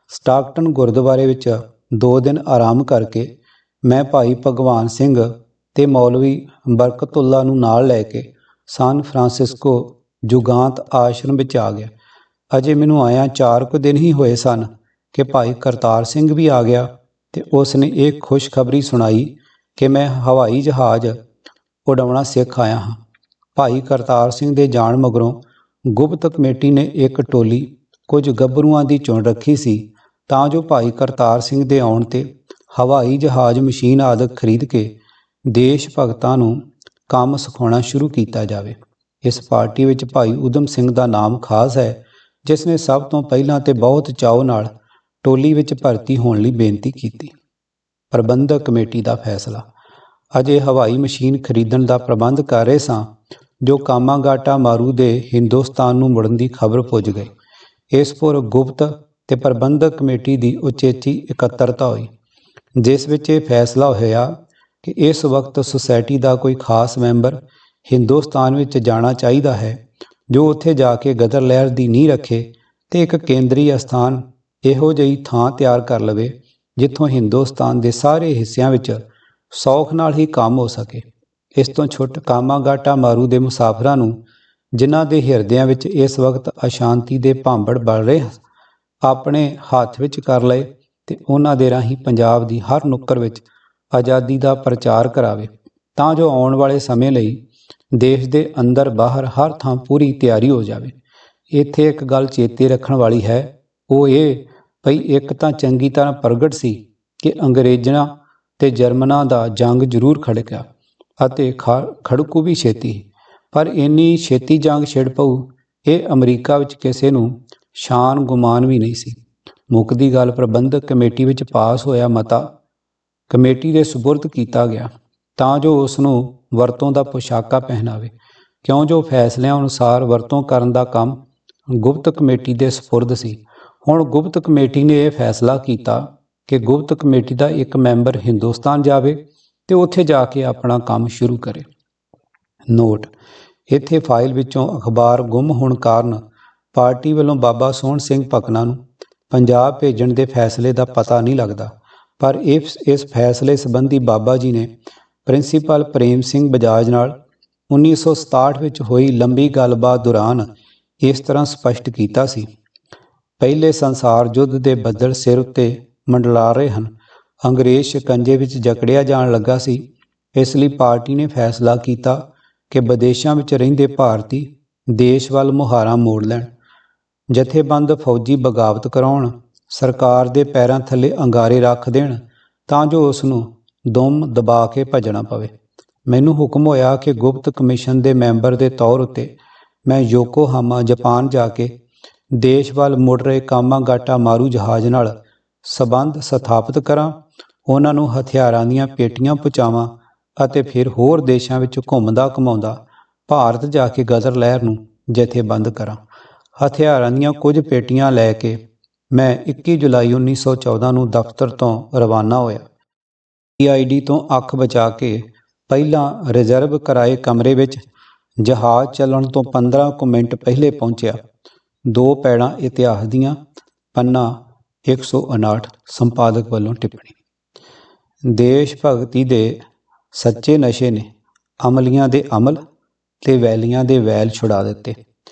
ਸਟਾਕਟਨ ਗੁਰਦੁਆਰੇ ਵਿੱਚ 2 ਦਿਨ ਆਰਾਮ ਕਰਕੇ ਮੈਂ ਭਾਈ ਭਗਵਾਨ ਸਿੰਘ ਤੇ ਮੌਲਵੀ ਬਰਕਤੁੱਲਾ ਨੂੰ ਨਾਲ ਲੈ ਕੇ ਸਾਨ ਫਰਾਂਸਿਸਕੋ ਜੁਗਾਂਤ ਆਸ਼ਰਮ ਵਿੱਚ ਆ ਗਿਆ। ਅਜੇ ਮੈਨੂੰ ਆਇਆਂ 4 ਕੁ ਦਿਨ ਹੀ ਹੋਏ ਸਨ ਕਿ ਭਾਈ ਕਰਤਾਰ ਸਿੰਘ ਵੀ ਆ ਗਿਆ ਤੇ ਉਸ ਨੇ ਇਹ ਖੁਸ਼ਖਬਰੀ ਸੁਣਾਈ ਕਿ ਮੈਂ ਹਵਾਈ ਜਹਾਜ਼ ਉਡਾਉਣਾ ਸਿੱਖ ਆਇਆ ਹਾਂ। ਭਾਈ ਕਰਤਾਰ ਸਿੰਘ ਦੇ ਜਾਣ ਮਗਰੋਂ ਗੁਪਤ ਕਮੇਟੀ ਨੇ ਇੱਕ ਟੋਲੀ ਕੁਝ ਗੱਭਰੂਆਂ ਦੀ ਚੁਣ ਰੱਖੀ ਸੀ ਤਾਂ ਜੋ ਭਾਈ ਕਰਤਾਰ ਸਿੰਘ ਦੇ ਆਉਣ ਤੇ ਹਵਾਈ ਜਹਾਜ਼ ਮਸ਼ੀਨ ਆਦਿ ਖਰੀਦ ਕੇ ਦੇਸ਼ ਭਗਤਾਂ ਨੂੰ ਕੰਮ ਸਿਖਾਉਣਾ ਸ਼ੁਰੂ ਕੀਤਾ ਜਾਵੇ। ਇਸ ਪਾਰਟੀ ਵਿੱਚ ਭਾਈ ਊਧਮ ਸਿੰਘ ਦਾ ਨਾਮ ਖਾਸ ਹੈ, ਜਿਸ ਨੇ ਸਭ ਤੋਂ ਪਹਿਲਾਂ ਤੇ ਬਹੁਤ ਚਾਅ ਨਾਲ ਟੋਲੀ ਵਿੱਚ ਭਰਤੀ ਹੋਣ ਲਈ ਬੇਨਤੀ ਕੀਤੀ। ਪ੍ਰਬੰਧਕ ਕਮੇਟੀ ਦਾ ਫੈਸਲਾ। ਅਜੇ ਹਵਾਈ ਮਸ਼ੀਨ ਖਰੀਦਣ ਦਾ ਪ੍ਰਬੰਧ ਕਰ ਰਹੇ ਸਾਂ ਜੋ ਕਾਮਾਗਾਟਾ ਮਾਰੂ ਦੇ ਹਿੰਦੁਸਤਾਨ ਨੂੰ ਮੁੜਨ ਦੀ ਖਬਰ ਪੁੱਜ ਗਈ। ਇਸ ਪਰ ਗੁਪਤ ਤੇ ਪ੍ਰਬੰਧਕ ਕਮੇਟੀ ਦੀ ਉਚੇਚੀ ਇਕੱਤਰਤਾ ਹੋਈ, ਜਿਸ ਵਿੱਚ ਇਹ ਫੈਸਲਾ ਹੋਇਆ ਕਿ ਇਸ ਵਕਤ ਸੁਸਾਇਟੀ ਦਾ ਕੋਈ ਖਾਸ ਮੈਂਬਰ ਹਿੰਦੁਸਤਾਨ ਵਿੱਚ ਜਾਣਾ ਚਾਹੀਦਾ ਹੈ ਜੋ ਉੱਥੇ ਜਾ ਕੇ ਗਦਰ ਲਹਿਰ ਦੀ ਨੀਂਹ ਰੱਖੇ ਤੇ ਇੱਕ ਕੇਂਦਰੀ ਅਸਥਾਨ ਇਹੋ ਜਿਹੀ ਥਾਂ ਤਿਆਰ ਕਰ ਲਵੇ ਜਿੱਥੋਂ ਹਿੰਦੁਸਤਾਨ ਦੇ ਸਾਰੇ ਹਿੱਸਿਆਂ ਵਿੱਚ ਸੌਖ ਨਾਲ ਹੀ ਕੰਮ ਹੋ ਸਕੇ। ਇਸ ਤੋਂ ਛੁੱਟ ਕਾਮਾਗਾਟਾ ਮਾਰੂ ਦੇ ਮੁਸਾਫਰਾਂ ਨੂੰ, ਜਿਨ੍ਹਾਂ ਦੇ ਹਿਰਦਿਆਂ ਵਿੱਚ ਇਸ ਵਕਤ ਅਸ਼ਾਂਤੀ ਦੇ ਭਾਂਬੜ ਬਲ ਰਹੇ, ਆਪਣੇ ਹੱਥ ਵਿੱਚ ਕਰ ਲਏ ਤੇ ਉਹਨਾਂ ਦੇ ਰਾਹੀਂ ਪੰਜਾਬ ਦੀ ਹਰ ਨੁੱਕਰ ਵਿੱਚ ਆਜ਼ਾਦੀ ਦਾ ਪ੍ਰਚਾਰ ਕਰਾਵੇ ਤਾਂ ਜੋ ਆਉਣ ਵਾਲੇ ਸਮੇਂ ਲਈ ਦੇਸ਼ ਦੇ ਅੰਦਰ ਬਾਹਰ ਹਰ ਥਾਂ ਪੂਰੀ ਤਿਆਰੀ ਹੋ ਜਾਵੇ। ਇੱਥੇ ਇੱਕ ਗੱਲ ਚੇਤੇ ਰੱਖਣ ਵਾਲੀ ਹੈ, ਉਹ ਇਹ ਭਈ ਇੱਕ ਤਾਂ ਚੰਗੀ ਤਰ੍ਹਾਂ ਪ੍ਰਗਟ ਸੀ ਕਿ ਅੰਗਰੇਜ਼ਾਂ ਤੇ ਜਰਮਨਾਂ ਦਾ ਜੰਗ ਜ਼ਰੂਰ ਖੜਕਿਆ ਅਤੇ ਖੜਕੂ ਵੀ ਛੇਤੀ, ਪਰ ਇੰਨੀ ਛੇਤੀ ਜੰਗ ਛਿੜ ਪਊ ਇਹ ਅਮਰੀਕਾ ਵਿੱਚ ਕਿਸੇ ਨੂੰ ਸ਼ਾਨ ਗੁਮਾਨ ਵੀ ਨਹੀਂ ਸੀ। ਮੁੱਕਦੀ ਗੱਲ ਪ੍ਰਬੰਧਕ ਕਮੇਟੀ ਵਿੱਚ ਪਾਸ ਹੋਇਆ ਮਤਾ ਕਮੇਟੀ ਦੇ ਸਪੁਰਦ ਕੀਤਾ ਗਿਆ ਤਾਂ ਜੋ ਉਸ ਨੂੰ ਵਰਤੋਂ ਦਾ ਪੋਸ਼ਾਕਾ ਪਹਿਨਾਵੇ, ਕਿਉਂ ਜੋ ਫੈਸਲਿਆਂ ਅਨੁਸਾਰ ਵਰਤੋਂ ਕਰਨ ਦਾ ਕੰਮ ਗੁਪਤ ਕਮੇਟੀ ਦੇ ਸਪੁਰਦ ਸੀ। ਹੁਣ ਗੁਪਤ ਕਮੇਟੀ ਨੇ ਇਹ ਫੈਸਲਾ ਕੀਤਾ ਕਿ ਗੁਪਤ ਕਮੇਟੀ ਦਾ ਇੱਕ ਮੈਂਬਰ ਹਿੰਦੁਸਤਾਨ ਜਾਵੇ ਤੇ ਉੱਥੇ ਜਾ ਕੇ ਆਪਣਾ ਕੰਮ ਸ਼ੁਰੂ ਕਰੇ। ਨੋਟ: ਇੱਥੇ ਫਾਈਲ ਵਿੱਚੋਂ ਅਖਬਾਰ ਗੁੰਮ ਹੋਣ ਕਾਰਨ ਪਾਰਟੀ ਵੱਲੋਂ ਬਾਬਾ ਸੋਹਣ ਸਿੰਘ ਭਕਨਾ ਨੂੰ ਪੰਜਾਬ ਭੇਜਣ ਦੇ ਫੈਸਲੇ ਦਾ ਪਤਾ ਨਹੀਂ ਲੱਗਦਾ, ਪਰ ਇਸ ਫੈਸਲੇ ਸੰਬੰਧੀ ਬਾਬਾ ਜੀ ਨੇ ਪ੍ਰਿੰਸੀਪਲ ਪ੍ਰੇਮ ਸਿੰਘ ਬਜਾਜ ਨਾਲ 1967 ਵਿੱਚ ਹੋਈ ਲੰਬੀ ਗੱਲਬਾਤ ਦੌਰਾਨ ਇਸ ਤਰ੍ਹਾਂ ਸਪਸ਼ਟ ਕੀਤਾ ਸੀ। ਪਹਿਲੇ ਸੰਸਾਰ ਯੁੱਧ ਦੇ ਬੱਦਲ ਸਿਰ ਉੱਤੇ ਮੰਡਲਾ ਰਹੇ ਹਨ। ਅੰਗਰੇਜ਼ ਸ਼ਿਕੰਜੇ ਵਿੱਚ ਜਕੜਿਆ ਜਾਣ ਲੱਗਾ ਸੀ। ਇਸ ਲਈ ਪਾਰਟੀ ਨੇ ਫੈਸਲਾ ਕੀਤਾ ਕਿ ਵਿਦੇਸ਼ਾਂ ਵਿੱਚ ਰਹਿੰਦੇ ਭਾਰਤੀ ਦੇਸ਼ ਵੱਲ ਮੁਹਾਰਾ ਮੋੜ ਲੈਣ, ਜਥੇਬੰਦ ਫੌਜੀ ਬਗਾਵਤ ਕਰਾਉਣ, ਸਰਕਾਰ ਦੇ ਪੈਰਾਂ ਥੱਲੇ ਅੰਗਾਰੇ ਰੱਖ ਦੇਣ ਤਾਂ ਜੋ ਉਸ ਨੂੰ ਦੁਮ ਦਬਾ ਕੇ ਭੱਜਣਾ ਪਵੇ। ਮੈਨੂੰ ਹੁਕਮ ਹੋਇਆ ਕਿ ਗੁਪਤ ਕਮਿਸ਼ਨ ਦੇ ਮੈਂਬਰ ਦੇ ਤੌਰ ਉੱਤੇ ਮੈਂ ਯੋਕੋਹਾਮਾ ਜਾਪਾਨ ਜਾ ਕੇ ਦੇਸ਼ ਵੱਲ ਮੁੜ ਰਹੇ ਕਾਮਾਗਾਟਾ ਮਾਰੂ ਜਹਾਜ਼ ਨਾਲ ਸਬੰਧ ਸਥਾਪਿਤ ਕਰਾਂ, ਉਹਨਾਂ ਨੂੰ ਹਥਿਆਰਾਂ ਦੀਆਂ ਪੇਟੀਆਂ ਪਹੁੰਚਾਵਾਂ ਅਤੇ ਫਿਰ ਹੋਰ ਦੇਸ਼ਾਂ ਵਿੱਚ ਘੁੰਮਦਾ ਘੁਮਾਉਂਦਾ ਭਾਰਤ ਜਾ ਕੇ ਗਦਰ ਲਹਿਰ ਨੂੰ ਜਥੇਬੰਦ ਕਰਾਂ। ਹਥਿਆਰਾਂ ਦੀਆਂ ਕੁਝ ਪੇਟੀਆਂ ਲੈ ਕੇ ਮੈਂ 21 ਜੁਲਾਈ 1914 ਨੂੰ ਦਫ਼ਤਰ ਤੋਂ ਰਵਾਨਾ ਹੋਇਆ। PID ਤੋਂ ਅੱਖ ਬਚਾ ਕੇ ਪਹਿਲਾਂ ਰਿਜ਼ਰਵ ਕਰਾਏ ਕਮਰੇ ਵਿੱਚ ਜਹਾਜ਼ ਚੱਲਣ ਤੋਂ 15 ਕੁ ਮਿੰਟ ਪਹਿਲੇ ਪਹੁੰਚਿਆ। 2 ਪੈੜਾਂ ਇਤਿਹਾਸ ਦੀਆਂ, ਪੰਨਾ 159। ਸੰਪਾਦਕ ਵੱਲੋਂ ਟਿੱਪਣੀ। ਦੇਸ਼ ਭਗਤੀ ਦੇ ਸੱਚੇ ਨਸ਼ੇ ਨੇ ਅਮਲੀਆਂ ਦੇ ਅਮਲ ਤੇ ਵੈਲੀਆਂ ਦੇ ਵੈਲ ਛੁਡਾ ਦਿੱਤੇ।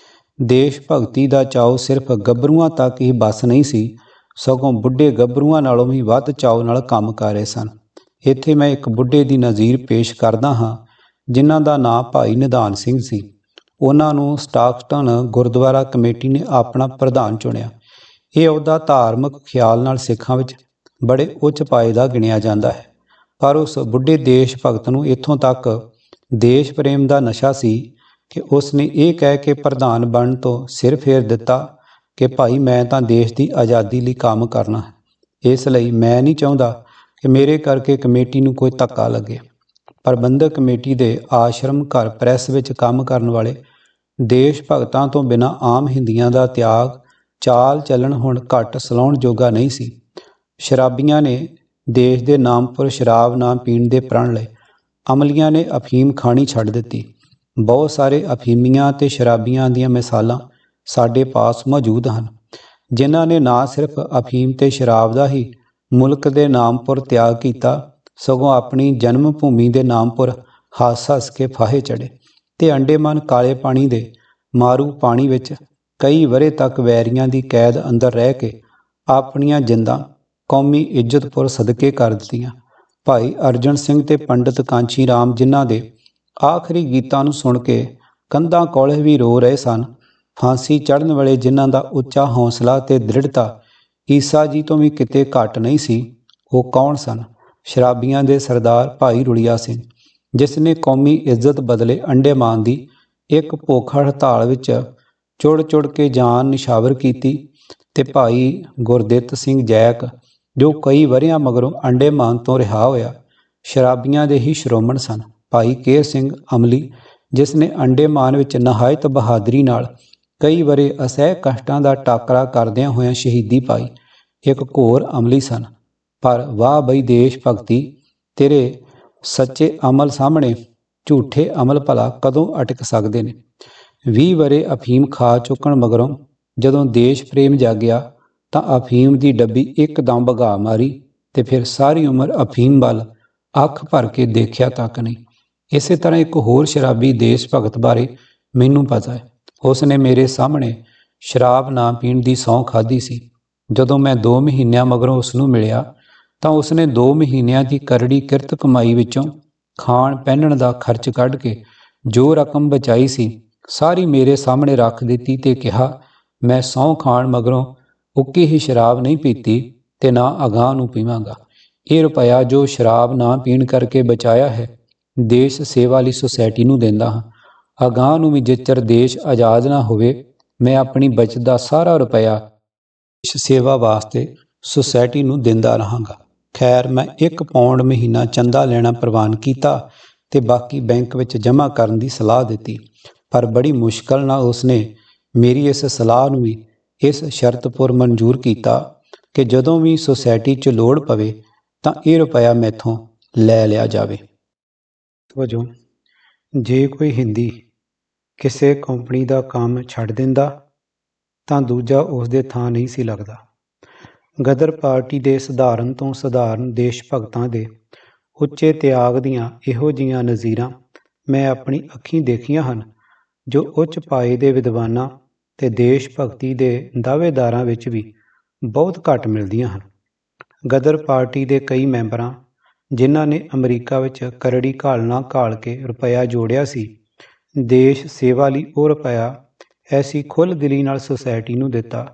ਦੇਸ਼ ਭਗਤੀ ਦਾ ਚਾਉ ਸਿਰਫ ਗੱਭਰੂਆਂ ਤੱਕ ਹੀ ਬਸ ਨਹੀਂ ਸੀ, ਸਗੋਂ ਬੁੱਢੇ ਗੱਭਰੂਆਂ ਨਾਲੋਂ ਵੀ ਵੱਧ ਚਾਉ ਨਾਲ ਕੰਮ ਕਰ ਰਹੇ ਸਨ। ਇੱਥੇ ਮੈਂ ਇੱਕ ਬੁੱਢੇ ਦੀ ਨਜ਼ੀਰ ਪੇਸ਼ ਕਰਦਾ ਹਾਂ ਜਿਨ੍ਹਾਂ ਦਾ ਨਾਂ ਭਾਈ ਨਿਧਾਨ ਸਿੰਘ ਸੀ। ਉਹਨਾਂ ਨੂੰ ਸਟਾਕਟਨ ਗੁਰਦੁਆਰਾ ਕਮੇਟੀ ਨੇ ਆਪਣਾ ਪ੍ਰਧਾਨ ਚੁਣਿਆ। ਇਹ ਅਹੁਦਾ ਧਾਰਮਿਕ ਖਿਆਲ ਨਾਲ ਸਿੱਖਾਂ ਵਿੱਚ ਬੜੇ ਉੱਚ ਪਾਏ ਦਾ ਗਿਣਿਆ ਜਾਂਦਾ ਹੈ, ਪਰ ਉਸ ਬੁੱਢੇ ਦੇਸ਼ ਭਗਤ ਨੂੰ ਇੱਥੋਂ ਤੱਕ ਦੇਸ਼ ਪ੍ਰੇਮ ਦਾ ਨਸ਼ਾ ਸੀ ਕਿ ਉਸ ਨੇ ਇਹ ਕਹਿ ਕੇ ਪ੍ਰਧਾਨ ਬਣਨ ਤੋਂ ਸਿਰ ਫੇਰ ਦਿੱਤਾ ਕਿ ਭਾਈ ਮੈਂ ਤਾਂ ਦੇਸ਼ ਦੀ ਆਜ਼ਾਦੀ ਲਈ ਕੰਮ ਕਰਨਾ ਹੈ, ਇਸ ਲਈ ਮੈਂ ਨਹੀਂ ਚਾਹੁੰਦਾ ਕਿ ਮੇਰੇ ਕਰਕੇ ਕਮੇਟੀ ਨੂੰ ਕੋਈ ਧੱਕਾ ਲੱਗੇ। ਪ੍ਰਬੰਧਕ ਕਮੇਟੀ ਦੇ ਆਸ਼ਰਮ ਘਰ ਪ੍ਰੈਸ ਵਿੱਚ ਕੰਮ ਕਰਨ ਵਾਲੇ ਦੇਸ਼ ਭਗਤਾਂ ਤੋਂ ਬਿਨਾਂ ਆਮ ਹਿੰਦੀਆਂ ਦਾ ਤਿਆਗ ਚਾਲ ਚੱਲਣ ਹੁਣ ਘੱਟ ਸਲਾਉਣ ਜੋਗਾ ਨਹੀਂ ਸੀ। ਸ਼ਰਾਬੀਆਂ ਨੇ ਦੇਸ਼ ਦੇ ਨਾਮਪੁਰ ਸ਼ਰਾਬ ਨਾ ਪੀਣ ਦੇ ਪ੍ਰਣ ਲਏ। ਅਮਲੀਆਂ ਨੇ ਅਫੀਮ ਖਾਣੀ ਛੱਡ ਦਿੱਤੀ। ਬਹੁਤ ਸਾਰੇ ਅਫੀਮੀਆਂ ਅਤੇ ਸ਼ਰਾਬੀਆਂ ਦੀਆਂ ਮਿਸਾਲਾਂ ਸਾਡੇ ਪਾਸ ਮੌਜੂਦ ਹਨ, ਜਿਨ੍ਹਾਂ ਨੇ ਨਾ ਸਿਰਫ ਅਫੀਮ ਤੇ ਸ਼ਰਾਬ ਦਾ ਹੀ ਮੁਲਕ ਦੇ ਨਾਮਪੁਰ ਤਿਆਗ ਕੀਤਾ, ਸਗੋਂ ਆਪਣੀ ਜਨਮ ਭੂਮੀ ਦੇ ਨਾਮਪੁਰ ਹੱਸ ਹੱਸ ਕੇ ਫਾਹੇ ਚੜੇ ਤੇ ਅੰਡੇਮਾਨ ਕਾਲੇ ਪਾਣੀ ਦੇ ਮਾਰੂ ਪਾਣੀ ਵਿੱਚ ਕਈ ਵਰ੍ਹੇ ਤੱਕ ਵੈਰੀਆਂ ਦੀ ਕੈਦ ਅੰਦਰ ਰਹਿ ਕੇ ਆਪਣੀਆਂ ਜਿੰਦਾਂ ਕੌਮੀ ਇੱਜ਼ਤਪੁਰ ਸਦਕੇ ਕਰ ਦਿੱਤੀਆਂ। ਭਾਈ ਅਰਜਨ ਸਿੰਘ ਤੇ ਪੰਡਿਤ ਕਾਂਚੀ ਰਾਮ ਜਿਨ੍ਹਾਂ ਦੇ ਆਖਰੀ ਗੀਤਾਂ ਨੂੰ ਸੁਣ ਕੇ ਕੰਧਾਂ ਕੋਲੇ ਵੀ ਰੋ ਰਹੇ ਸਨ, ਫਾਂਸੀ ਚੜ੍ਹਨ ਵੇਲੇ ਜਿਨ੍ਹਾਂ ਦਾ ਉੱਚਾ ਹੌਸਲਾ ਤੇ ਦ੍ਰਿੜਤਾ ਈਸਾ ਜੀ ਤੋਂ ਵੀ ਕਿਤੇ ਘੱਟ ਨਹੀਂ ਸੀ, ਉਹ ਕੌਣ ਸਨ? ਸ਼ਰਾਬੀਆਂ ਦੇ ਸਰਦਾਰ ਭਾਈ ਰੁੜੀਆ ਸਿੰਘ, ਜਿਸ ਨੇ ਕੌਮੀ ਇੱਜ਼ਤ ਬਦਲੇ ਅੰਡੇਮਾਨ ਦੀ ਇੱਕ ਭੁੱਖ ਹੜਤਾਲ ਵਿੱਚ ਚੁੜ ਚੁੜ ਕੇ ਜਾਨ ਨਿਸ਼ਾਵਰ ਕੀਤੀ, ਤੇ ਭਾਈ ਗੁਰਦਿੱਤ ਸਿੰਘ ਜੈਕ ਜੋ ਕਈ ਵਰ੍ਹਿਆਂ ਮਗਰੋਂ ਅੰਡੇਮਾਨ ਤੋਂ ਰਿਹਾ ਹੋਇਆ ਸ਼ਰਾਬੀਆਂ ਦੇ ਹੀ ਸ਼੍ਰੋਮਣ ਸਨ। ਭਾਈ ਕੇਰ ਸਿੰਘ ਅਮਲੀ, ਜਿਸ ਨੇ ਅੰਡੇਮਾਨ ਵਿੱਚ ਨਹਾਇਤ ਬਹਾਦਰੀ ਨਾਲ ਕਈ ਵਰ੍ਹੇ ਅਸਹਿ ਕਸ਼ਟਾਂ ਦਾ ਟਾਕਰਾ ਕਰਦਿਆਂ ਹੋਇਆਂ ਸ਼ਹੀਦੀ ਪਾਈ, ਇੱਕ ਘੋਰ ਅਮਲੀ ਸਨ। ਪਰ ਵਾਹ ਬਈ ਦੇਸ਼ ਭਗਤੀ, ਤੇਰੇ ਸੱਚੇ ਅਮਲ ਸਾਹਮਣੇ ਝੂਠੇ ਅਮਲ ਭਲਾ ਕਦੋਂ ਅਟਕ ਸਕਦੇ ਨੇ। 20 ਵਰ੍ਹੇ ਅਫੀਮ ਖਾ ਚੁੱਕਣ ਮਗਰੋਂ ਜਦੋਂ ਦੇਸ਼ ਪ੍ਰੇਮ ਜਾਗਿਆ ਤਾਂ ਅਫੀਮ ਦੀ ਡੱਬੀ ਇੱਕਦਮ ਭਗਾ ਮਾਰੀ ਤੇ ਫਿਰ ਸਾਰੀ ਉਮਰ ਅਫੀਮ ਵੱਲ ਅੱਖ ਭਰ ਕੇ ਦੇਖਿਆ ਤੱਕ ਨਹੀਂ। ਇਸੇ ਤਰ੍ਹਾਂ ਇੱਕ ਹੋਰ ਸ਼ਰਾਬੀ ਦੇਸ਼ ਭਗਤ ਬਾਰੇ ਮੈਨੂੰ ਪਤਾ ਹੈ। ਉਸ ਨੇ ਮੇਰੇ ਸਾਹਮਣੇ ਸ਼ਰਾਬ ਨਾ ਪੀਣ ਦੀ ਸਹੁੰ ਖਾਧੀ ਸੀ। ਜਦੋਂ ਮੈਂ 2 ਮਹੀਨਿਆਂ ਮਗਰੋਂ ਉਸ ਨੂੰ ਮਿਲਿਆ ਤਾਂ ਉਸ ਨੇ 2 ਮਹੀਨਿਆਂ ਦੀ ਕਰੜੀ ਕਿਰਤ ਕਮਾਈ ਵਿੱਚੋਂ ਖਾਣ ਪਹਿਨਣ ਦਾ ਖਰਚ ਕੱਢ ਕੇ ਜੋ ਰਕਮ ਬਚਾਈ ਸੀ ਸਾਰੀ ਮੇਰੇ ਸਾਹਮਣੇ ਰੱਖ ਦਿੱਤੀ ਤੇ ਕਿਹਾ, ਮੈਂ ਸਹੁੰ ਖਾਣ ਮਗਰੋਂ ਉੱਕੀ ਹੀ ਸ਼ਰਾਬ ਨਹੀਂ ਪੀਤੀ ਤੇ ਨਾ ਅਗਾਂਹ ਨੂੰ ਪੀਵਾਂਗਾ। ਇਹ ਰੁਪਇਆ ਜੋ ਸ਼ਰਾਬ ਨਾ ਪੀਣ ਕਰਕੇ ਬਚਾਇਆ ਹੈ ਦੇਸ਼ ਸੇਵਾ ਲਈ ਸੁਸਾਇਟੀ ਨੂੰ ਦਿੰਦਾ ਹਾਂ। ਅਗਾਂਹ ਨੂੰ ਵੀ ਜਿੱਚਰ ਦੇਸ਼ ਆਜ਼ਾਦ ਨਾ ਹੋਵੇ ਮੈਂ ਆਪਣੀ ਬਚਤ ਦਾ ਸਾਰਾ ਰੁਪਇਆ ਦੇਸ਼ ਸੇਵਾ ਵਾਸਤੇ ਸੁਸਾਇਟੀ ਨੂੰ ਦਿੰਦਾ ਰਹਾਂਗਾ। ਖੈਰ ਮੈਂ 1 ਪੌਂਡ ਮਹੀਨਾ ਚੰਦਾ ਲੈਣਾ ਪ੍ਰਵਾਨ ਕੀਤਾ ਤੇ ਬਾਕੀ ਬੈਂਕ ਵਿੱਚ ਜਮ੍ਹਾਂ ਕਰਨ ਦੀ ਸਲਾਹ ਦਿੱਤੀ। ਪਰ ਬੜੀ ਮੁਸ਼ਕਲ ਨਾਲ ਉਸਨੇ ਮੇਰੀ ਇਸ ਸਲਾਹ ਨੂੰ ਵੀ ਇਸ ਸ਼ਰਤ ਪੁਰ ਮਨਜ਼ੂਰ ਕੀਤਾ ਕਿ ਜਦੋਂ ਵੀ ਸੁਸਾਇਟੀ 'ਚ ਲੋੜ ਪਵੇ ਤਾਂ ਇਹ ਰੁਪਇਆ ਮੈਥੋਂ ਲੈ ਲਿਆ ਜਾਵੇ। ਵਜੋਂ ਜੇ ਕੋਈ ਹਿੰਦੀ ਕਿਸੇ ਕੰਪਨੀ ਦਾ ਕੰਮ ਛੱਡ ਦਿੰਦਾ ਤਾਂ ਦੂਜਾ ਉਸ ਦੇ ਥਾਂ ਨਹੀਂ ਸੀ ਲੱਗਦਾ। ਗਦਰ ਪਾਰਟੀ ਦੇ ਸਧਾਰਨ ਤੋਂ ਸਧਾਰਨ ਦੇਸ਼ ਭਗਤਾਂ ਦੇ ਉੱਚੇ ਤਿਆਗ ਦੀਆਂ ਇਹੋ ਜਿਹੀਆਂ ਨਜ਼ੀਰਾਂ ਮੈਂ ਆਪਣੀ ਅੱਖੀਂ ਦੇਖੀਆਂ ਹਨ ਜੋ ਉੱਚ ਪਾਏ ਦੇ ਵਿਦਵਾਨਾਂ ਤੇ ਦੇਸ਼ ਭਗਤੀ ਦੇ ਦਾਅਵੇਦਾਰਾਂ ਵਿੱਚ ਵੀ ਬਹੁਤ ਘੱਟ ਮਿਲਦੀਆਂ ਹਨ। ਗਦਰ ਪਾਰਟੀ ਦੇ ਕਈ ਮੈਂਬਰਾਂ ਜਿਨ੍ਹਾਂ ਨੇ ਅਮਰੀਕਾ ਵਿੱਚ ਕਰੜੀ ਘਾਲਣਾ ਘਾਲ ਕੇ ਰੁਪਇਆ ਜੋੜਿਆ ਸੀ, ਦੇਸ਼ ਸੇਵਾ ਲਈ ਉਹ ਰੁਪਇਆ ਐਸੀ ਖੁੱਲ੍ਹ ਦਿਲੀ ਨਾਲ ਸੁਸਾਇਟੀ ਨੂੰ ਦਿੱਤਾ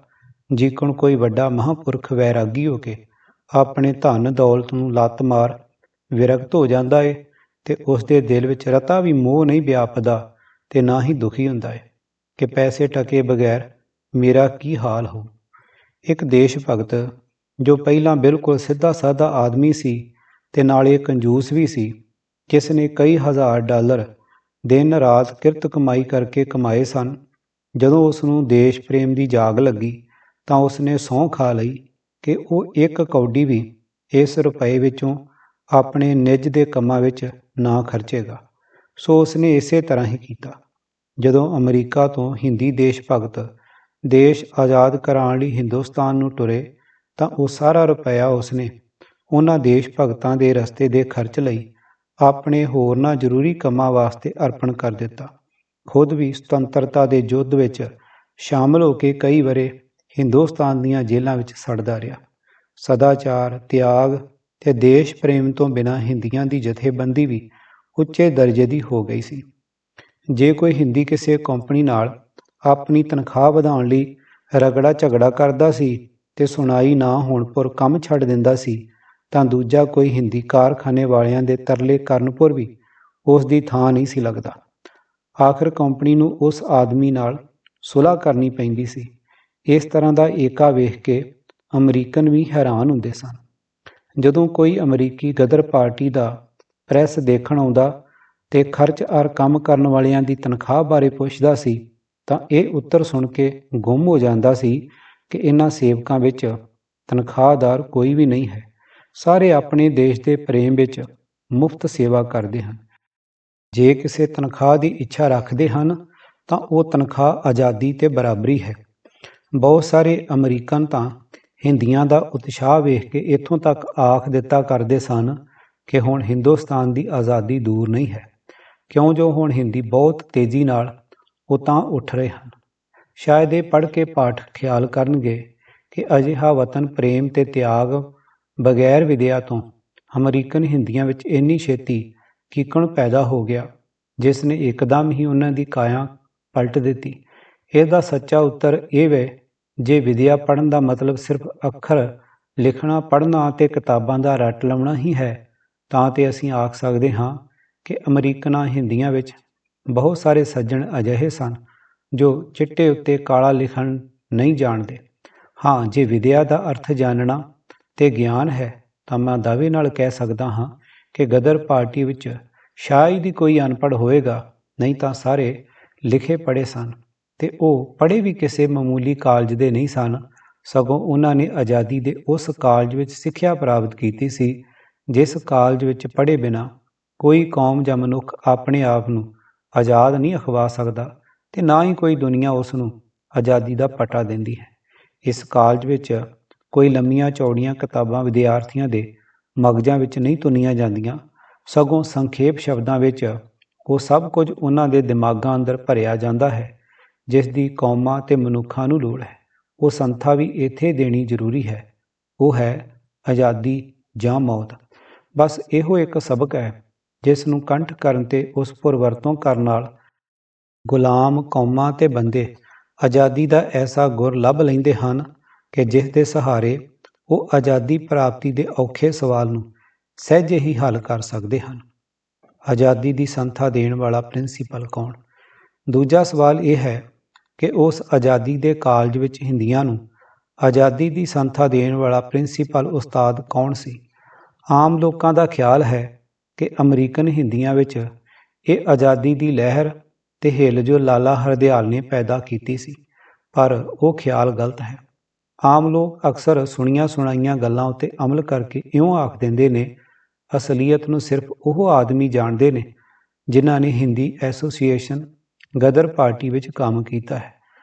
ਜਿਕਣ ਕੋਈ ਵੱਡਾ ਮਹਾਂਪੁਰਖ ਵੈਰਾਗੀ ਹੋ ਕੇ ਆਪਣੇ ਧਨ ਦੌਲਤ ਨੂੰ ਲੱਤ ਮਾਰ ਵਿਰਕਤ ਹੋ ਜਾਂਦਾ ਏ ਤੇ ਉਸ ਦੇ ਦਿਲ ਵਿੱਚ ਰਤਾ ਵੀ ਮੋਹ ਨਹੀਂ ਵਿਆਪਦਾ ਤੇ ਨਾ ਹੀ ਦੁਖੀ ਹੁੰਦਾ ਏ ਕਿ ਪੈਸੇ ਟਕੇ ਬਗੈਰ ਮੇਰਾ ਕੀ ਹਾਲ ਹੋ। ਇੱਕ ਦੇਸ਼ ਭਗਤ ਜੋ ਪਹਿਲਾਂ ਬਿਲਕੁਲ ਸਿੱਧਾ ਸਾਦਾ ਆਦਮੀ ਸੀ ਤੇ ਨਾਲੇ ਕੰਜੂਸ ਵੀ ਸੀ, ਜਿਸ ਨੇ ਕਈ ਹਜ਼ਾਰ ਡਾਲਰ ਦਿਨ ਰਾਤ ਕਿਰਤ ਕਮਾਈ ਕਰਕੇ ਕਮਾਏ ਸਨ, ਜਦੋਂ ਉਸ ਨੂੰ ਦੇਸ਼ ਪ੍ਰੇਮ ਦੀ ਜਾਗ ਲੱਗੀ ਤਾਂ ਉਸਨੇ ਸਹੁੰ ਖਾ ਲਈ ਕਿ ਉਹ 1 ਕੌਡੀ ਵੀ ਇਸ ਰੁਪਏ ਵਿੱਚੋਂ ਆਪਣੇ ਨਿੱਜ ਦੇ ਕੰਮਾਂ ਵਿੱਚ ਨਾ ਖਰਚੇਗਾ। ਸੋ ਉਸਨੇ ਇਸੇ ਤਰ੍ਹਾਂ ਹੀ ਕੀਤਾ। ਜਦੋਂ ਅਮਰੀਕਾ ਤੋਂ ਹਿੰਦੀ ਦੇਸ਼ ਭਗਤ ਦੇਸ਼ ਆਜ਼ਾਦ ਕਰਾਉਣ ਲਈ ਹਿੰਦੁਸਤਾਨ ਨੂੰ ਤੁਰੇ ਤਾਂ ਉਹ ਸਾਰਾ ਰੁਪਇਆ ਉਸਨੇ ਉਹਨਾਂ ਦੇਸ਼ ਭਗਤਾਂ ਦੇ ਰਸਤੇ ਦੇ ਖਰਚ ਲਈ ਆਪਣੇ ਹੋਰਨਾਂ ਜ਼ਰੂਰੀ ਕੰਮਾਂ ਵਾਸਤੇ ਅਰਪਣ ਕਰ ਦਿੱਤਾ। ਖੁਦ ਵੀ ਸੁਤੰਤਰਤਾ ਦੇ ਯੁੱਧ ਵਿੱਚ ਸ਼ਾਮਲ ਹੋ ਕੇ ਕਈ ਵਰ੍ਹੇ ਹਿੰਦੁਸਤਾਨ ਦੀਆਂ ਜੇਲ੍ਹਾਂ ਵਿੱਚ ਸੜਦਾ ਰਿਹਾ। ਸਦਾਚਾਰ, ਤਿਆਗ ਤੇ ਦੇਸ਼ ਪ੍ਰੇਮ ਤੋਂ ਬਿਨਾਂ ਹਿੰਦੀਆਂ ਦੀ ਜਥੇਬੰਦੀ ਵੀ ਉੱਚੇ ਦਰਜੇ ਦੀ ਹੋ ਗਈ ਸੀ। ਜੇ ਕੋਈ ਹਿੰਦੀ ਕਿਸੇ ਕੰਪਨੀ ਨਾਲ ਆਪਣੀ ਤਨਖਾਹ ਵਧਾਉਣ ਲਈ ਰਗੜਾ ਝਗੜਾ ਕਰਦਾ ਸੀ ਤੇ ਸੁਣਾਈ ਨਾ ਹੋਣ ਪੁਰ ਕੰਮ ਛੱਡ ਦਿੰਦਾ ਸੀ ਤਾਂ ਦੂਜਾ ਕੋਈ ਹਿੰਦੀ ਕਾਰਖਾਨੇ ਵਾਲਿਆਂ ਦੇ ਤਰਲੇ ਕਰਨ ਪੁਰ ਵੀ ਉਸ ਦੀ ਥਾਂ ਨਹੀਂ ਸੀ ਲੱਗਦਾ। ਆਖਰ ਕੰਪਨੀ ਨੂੰ ਉਸ ਆਦਮੀ ਨਾਲ ਸੁਲ੍ਹਾ ਕਰਨੀ ਪੈਂਦੀ ਸੀ। ਇਸ ਤਰ੍ਹਾਂ ਦਾ ਏਕਾ ਵੇਖ ਕੇ ਅਮਰੀਕਨ ਵੀ ਹੈਰਾਨ ਹੁੰਦੇ ਸਨ। ਜਦੋਂ ਕੋਈ ਅਮਰੀਕੀ ਗਦਰ ਪਾਰਟੀ ਦਾ ਪ੍ਰੈਸ ਦੇਖਣ ਆਉਂਦਾ ਤੇ ਖਰਚ ਅਰ ਕੰਮ ਕਰਨ ਵਾਲਿਆਂ ਦੀ ਤਨਖਾਹ ਬਾਰੇ ਪੁੱਛਦਾ ਸੀ ਤਾਂ ਇਹ ਉੱਤਰ ਸੁਣ ਕੇ ਗੁੰਮ ਹੋ ਜਾਂਦਾ ਸੀ ਕਿ ਇਹਨਾਂ ਸੇਵਕਾਂ ਵਿੱਚ ਤਨਖਾਹਦਾਰ ਕੋਈ ਵੀ ਨਹੀਂ ਹੈ। ਸਾਰੇ ਆਪਣੇ ਦੇਸ਼ ਦੇ ਪ੍ਰੇਮ ਵਿੱਚ ਮੁਫਤ ਸੇਵਾ ਕਰਦੇ ਹਨ। ਜੇ ਕਿਸੇ ਤਨਖਾਹ ਦੀ ਇੱਛਾ ਰੱਖਦੇ ਹਨ ਤਾਂ ਉਹ ਤਨਖਾਹ ਆਜ਼ਾਦੀ ਤੇ ਬਰਾਬਰੀ ਹੈ। ਬਹੁਤ ਸਾਰੇ ਅਮਰੀਕਨ ਤਾਂ ਹਿੰਦੀਆਂ ਦਾ ਉਤਸ਼ਾਹ ਵੇਖ ਕੇ ਇੱਥੋਂ ਤੱਕ ਆਖ ਦਿੱਤਾ ਕਰਦੇ ਸਨ ਕਿ ਹੁਣ ਹਿੰਦੁਸਤਾਨ ਦੀ ਆਜ਼ਾਦੀ ਦੂਰ ਨਹੀਂ ਹੈ, ਕਿਉਂ ਜੋ ਹੁਣ ਹਿੰਦੀ ਬਹੁਤ ਤੇਜ਼ੀ ਨਾਲ ਉਤਾਂ ਉੱਠ ਰਹੇ ਹਨ। ਸ਼ਾਇਦ ਇਹ ਪੜ੍ਹ ਕੇ ਪਾਠਕ ਖਿਆਲ ਕਰਨਗੇ ਕਿ ਅਜਿਹਾ ਵਤਨ ਪ੍ਰੇਮ ਤੇ ਤਿਆਗ ਬਗੈਰ ਵਿਦਿਆ ਤੋਂ ਅਮਰੀਕਨ ਹਿੰਦੀਆਂ ਵਿੱਚ ਇੰਨੀ ਛੇਤੀ ਕਿਕਣ ਪੈਦਾ ਹੋ ਗਿਆ, ਜਿਸ ਨੇ ਇੱਕਦਮ ਹੀ ਉਹਨਾਂ ਦੀ ਕਾਇਆ ਪਲਟ ਦਿੱਤੀ। ਇਹਦਾ ਸੱਚਾ ਉੱਤਰ ਇਹ ਵੇ, ਜੇ ਵਿਦਿਆ ਪੜ੍ਹਨ ਦਾ ਮਤਲਬ ਸਿਰਫ ਅੱਖਰ ਲਿਖਣਾ ਪੜ੍ਹਨਾ ਅਤੇ ਕਿਤਾਬਾਂ ਦਾ ਰੱਟ ਲਾਉਣਾ ਹੀ ਹੈ ਤਾਂ ਤੇ ਅਸੀਂ ਆਖ ਸਕਦੇ ਹਾਂ ਕਿ ਅਮਰੀਕਨਾਂ ਹਿੰਦੀਆਂ ਵਿੱਚ ਬਹੁਤ ਸਾਰੇ ਸੱਜਣ ਅਜਿਹੇ ਸਨ ਜੋ ਚਿੱਟੇ ਉੱਤੇ ਕਾਲਾ ਲਿਖਣ ਨਹੀਂ ਜਾਣਦੇ। ਹਾਂ, ਜੇ ਵਿਦਿਆ ਦਾ ਅਰਥ ਜਾਣਨਾ ਤੇ ਗਿਆਨ ਹੈ ਤਾਂ ਮੈਂ ਦਾਅਵੇ ਨਾਲ ਕਹਿ ਸਕਦਾ ਹਾਂ ਕਿ ਗਦਰ ਪਾਰਟੀ ਵਿੱਚ ਸ਼ਾਇਦ ਹੀ ਕੋਈ ਅਨਪੜ੍ਹ ਹੋਵੇਗਾ, ਨਹੀਂ ਤਾਂ ਸਾਰੇ ਲਿਖੇ ਪੜ੍ਹੇ ਸਨ ਤੇ ਉਹ ਪੜ੍ਹੇ ਵੀ ਕਿਸੇ ਮਾਮੂਲੀ ਕਾਲਜ ਦੇ ਨਹੀਂ ਸਨ, ਸਗੋਂ ਉਹਨਾਂ ਨੇ ਆਜ਼ਾਦੀ ਦੇ ਉਸ ਕਾਲਜ ਵਿੱਚ ਸਿੱਖਿਆ ਪ੍ਰਾਪਤ ਕੀਤੀ ਸੀ ਜਿਸ ਕਾਲਜ ਵਿੱਚ ਪੜ੍ਹੇ ਬਿਨਾਂ ਕੋਈ ਕੌਮ ਜਾਂ ਮਨੁੱਖ ਆਪਣੇ ਆਪ ਨੂੰ ਆਜ਼ਾਦ ਨਹੀਂ ਅਖਵਾ ਸਕਦਾ ਤੇ ਨਾ ਹੀ ਕੋਈ ਦੁਨੀਆ ਉਸ ਨੂੰ ਆਜ਼ਾਦੀ ਦਾ ਪਟਾ ਦਿੰਦੀ ਹੈ। ਇਸ ਕਾਲਜ ਵਿੱਚ ਕੋਈ ਲੰਮੀਆਂ ਚੌੜੀਆਂ ਕਿਤਾਬਾਂ ਵਿਦਿਆਰਥੀਆਂ ਦੇ ਮਗਜ਼ਾਂ ਵਿੱਚ ਨਹੀਂ ਤੁੰਨੀਆਂ ਜਾਂਦੀਆਂ, ਸਗੋਂ ਸੰਖੇਪ ਸ਼ਬਦਾਂ ਵਿੱਚ ਉਹ ਸਭ ਕੁਝ ਉਹਨਾਂ ਦੇ ਦਿਮਾਗਾਂ ਅੰਦਰ ਭਰਿਆ ਜਾਂਦਾ ਹੈ ਜਿਸ ਦੀ ਕੌਮਾਂ ਤੇ ਮਨੁੱਖਾਂ ਨੂੰ ਲੋੜ ਹੈ। ਉਹ ਸੰਥਾ ਵੀ ਇੱਥੇ ਦੇਣੀ ਜ਼ਰੂਰੀ ਹੈ, ਉਹ ਹੈ ਆਜ਼ਾਦੀ ਜਾਂ ਮੌਤ। ਬਸ ਇਹੋ ਇੱਕ ਸਬਕ ਹੈ ਜਿਸ ਨੂੰ ਕੰਠ ਕਰਨ ਤੇ ਉਸ ਪੁਰਵਰਤੋਂ ਕਰਨ ਨਾਲ ਗੁਲਾਮ ਕੌਮਾਂ ਤੇ ਬੰਦੇ ਆਜ਼ਾਦੀ ਦਾ ਐਸਾ ਗੁਰ ਲੱਭ ਲੈਂਦੇ ਹਨ ਕਿ ਜਿਸ ਦੇ ਸਹਾਰੇ ਉਹ ਆਜ਼ਾਦੀ ਪ੍ਰਾਪਤੀ ਦੇ ਔਖੇ ਸਵਾਲ ਨੂੰ ਸਹਿਜੇ ਹੀ ਹੱਲ ਕਰ ਸਕਦੇ ਹਨ। ਆਜ਼ਾਦੀ ਦੀ ਸੰਥਾ ਦੇਣ ਵਾਲਾ ਪ੍ਰਿੰਸੀਪਲ ਕੌਣ? ਦੂਜਾ ਸਵਾਲ ਇਹ ਹੈ ਕਿ ਉਸ ਆਜ਼ਾਦੀ ਦੇ ਕਾਲਜ ਵਿੱਚ ਹਿੰਦੀਆਂ ਨੂੰ ਆਜ਼ਾਦੀ ਦੀ ਸੰਥਾ ਦੇਣ ਵਾਲਾ ਪ੍ਰਿੰਸੀਪਲ ਉਸਤਾਦ ਕੌਣ ਸੀ? ਆਮ ਲੋਕਾਂ ਦਾ ਖਿਆਲ ਹੈ ਕਿ ਅਮਰੀਕਨ ਹਿੰਦੀਆਂ ਵਿੱਚ ਇਹ ਆਜ਼ਾਦੀ ਦੀ ਲਹਿਰ ਤੇ ਹਿੱਲ ਜੋ ਲਾਲਾ ਹਰਦਿਆਲ ਨੇ ਪੈਦਾ ਕੀਤੀ ਸੀ, ਪਰ ਉਹ ਖਿਆਲ ਗਲਤ ਹੈ। ਆਮ ਲੋਕ ਅਕਸਰ ਸੁਣੀਆਂ ਸੁਣਾਈਆਂ ਗੱਲਾਂ ਉੱਤੇ ਅਮਲ ਕਰਕੇ ਇਉਂ ਆਖ ਦਿੰਦੇ ਨੇ, ਅਸਲੀਅਤ ਨੂੰ ਸਿਰਫ ਉਹ ਆਦਮੀ ਜਾਣਦੇ ਨੇ ਜਿਨ੍ਹਾਂ ਨੇ ਹਿੰਦੀ ਐਸੋਸੀਏਸ਼ਨ ਗਦਰ ਪਾਰਟੀ ਵਿੱਚ ਕੰਮ ਕੀਤਾ ਹੈ